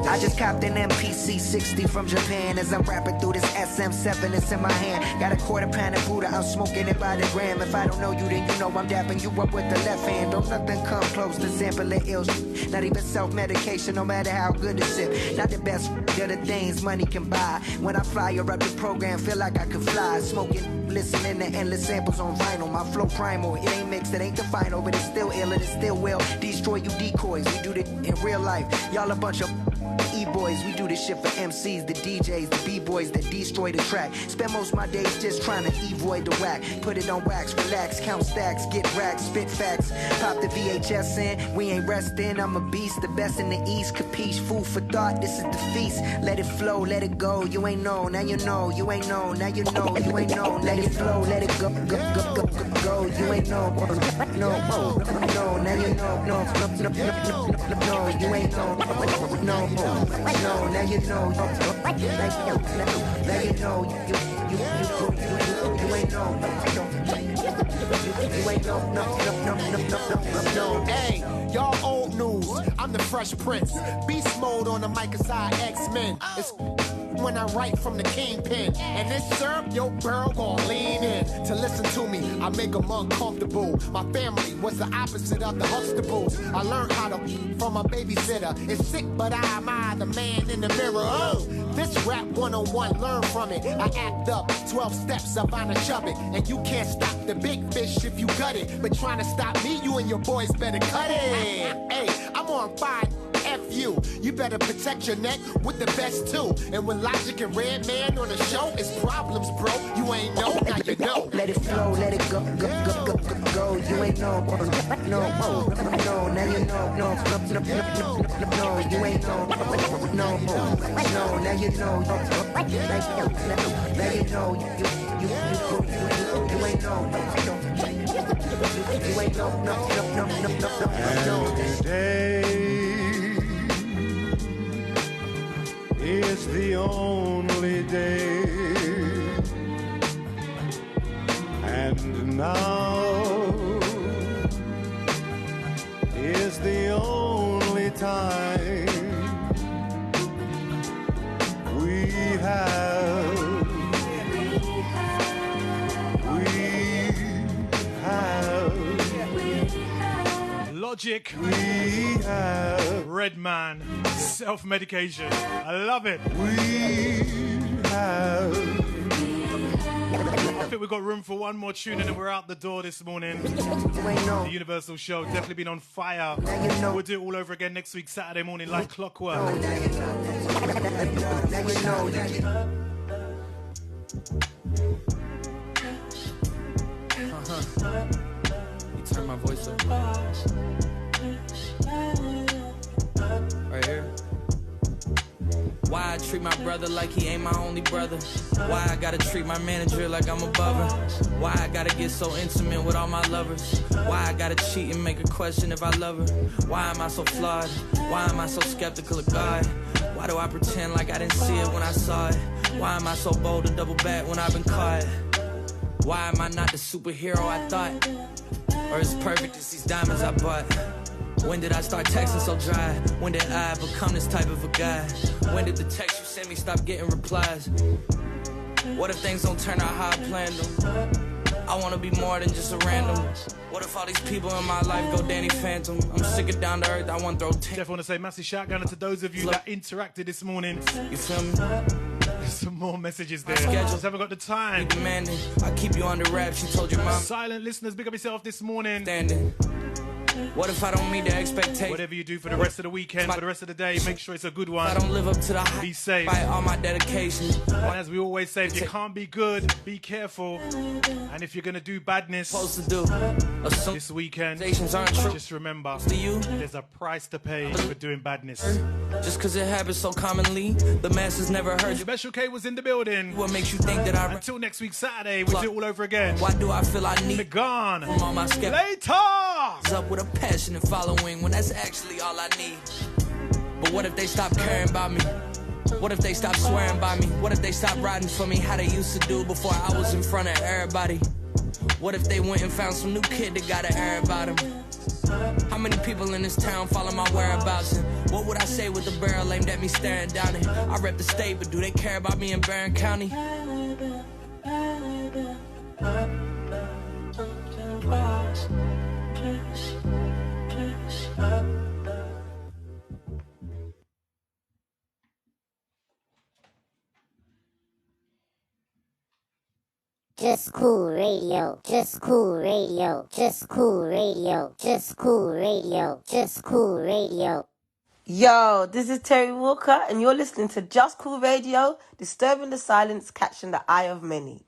I just copped an MPC 60 from Japan. As I'm rapping through this SM7, it's in my hand. Got a quarter pound of Buddha, I'm smoking it by the gram. If I don't know you, then you know I'm dapping you up with the left hand. Don't nothing come close to sample of ill shit. Not even self-medication, no matter how good it's it. Not the best of the things money can buy. When I fire up the program, feel like I could fly. Smoking, listening to endless samples on vinyl. My flow primal, it ain't mixed, it ain't the final, but it's still ill and it still will destroy you decoys. We do this in real life. Y'all a bunch of E-boys, we do this shit for MCs, the DJs, the B-boys that destroy the track. Spend most of my days just trying to avoid the whack. Put it on wax, relax, count stacks, get racks, spit facts. Pop the VHS in, we ain't resting. I'm a beast, the best in the East. Capiche, food for thought, this is the feast. Let it flow, let it go. You ain't know, now you know. You ain't know, now you know. You ain't know, let it flow, let it go, go. You ain't know, no, now you know, no, you ain't know, no, now you know, now you know, you ain't know, Hey, y'all old news. I'm the Fresh Prince. Beast mode on the mic aside X-Men. It's when I write from the kingpin. And this syrup, your girl gon' lean in. To listen to me, I make them uncomfortable. My family was the opposite of the Huxtables. I learned how to from my babysitter. It's sick, but I admire the man in the mirror. Oh, this rap 101, learn from it. I act up, 12 steps up on a chub it. And you can't stop the big fish if you gut it. But trying to stop me, you and your boys better cut it. Hey, I'm on fire. F you. You better protect your neck with the best too. And when Logic and Redman on the show, it's problems, bro. You ain't know, now you know. Let it flow, let it go. You ain't know, no, now you know, no, you ain't know, no, now you know, now you know, you ain't know. You ain't no. And today is the only day, and now Logic. Redman. Self-medication. I love it. I think we've got room for one more tune and then we're out the door this morning. The Universal Show definitely been on fire. We'll do it all over again next week, Saturday morning, like clockwork. You turn my voice up. Right here. Why I treat my brother like he ain't my only brother? Why I gotta treat my manager like I'm above her? Why I gotta get so intimate with all my lovers? Why I gotta cheat and make her question if I love her? Why am I so flawed? Why am I so skeptical of God? Why do I pretend like I didn't see it when I saw it? Why am I so bold to double back when I've been caught? Why am I not the superhero I thought? Or as perfect as these diamonds I bought? When did I start texting so dry? When did I become this type of a guy? When did the text you sent me stop getting replies? What if things don't turn out how I planned them? I wanna be more than just a random. What if all these people in my life go Danny Phantom? I'm sick of down to earth, I wanna throw 10. Definitely want to say massive shout out to those of you that interacted this morning. You feel me? There's some more messages there. Just haven't got the time. Demanding. I keep you under wraps, you told your mom. Silent listeners, big up yourself this morning. Standing. What if I don't meet the expectation? Whatever you do for the rest of the weekend, for the rest of the day, make sure it's a good one. I don't live up to the hype. Be safe. By all my dedication. And as we always say, if you can't be good, be careful. And if you're going to do badness this weekend, just remember, there's a price to pay for doing badness. Just because it happens so commonly, the masses never heard you. Special K was in the building. What makes you think that I... Until next week, Saturday, we'll do it all over again. Why do I feel I need... Gone. From all my skeptics. Later! Up with a passionate following when that's actually all I need. But what if they stop caring about me? What if they stop swearing by me? What if they stop riding for me how they used to do before I was in front of everybody? What if they went and found some new kid that got an air about him? How many people in this town follow my whereabouts? And what would I say with the barrel aimed at me staring down it? I rep the state, but do they care about me in Barron County? Just cool radio, just cool radio, just cool radio, just cool radio, just cool radio. Yo, this is Terry Walker and you're listening to Just Cool Radio, disturbing the silence, catching the eye of many.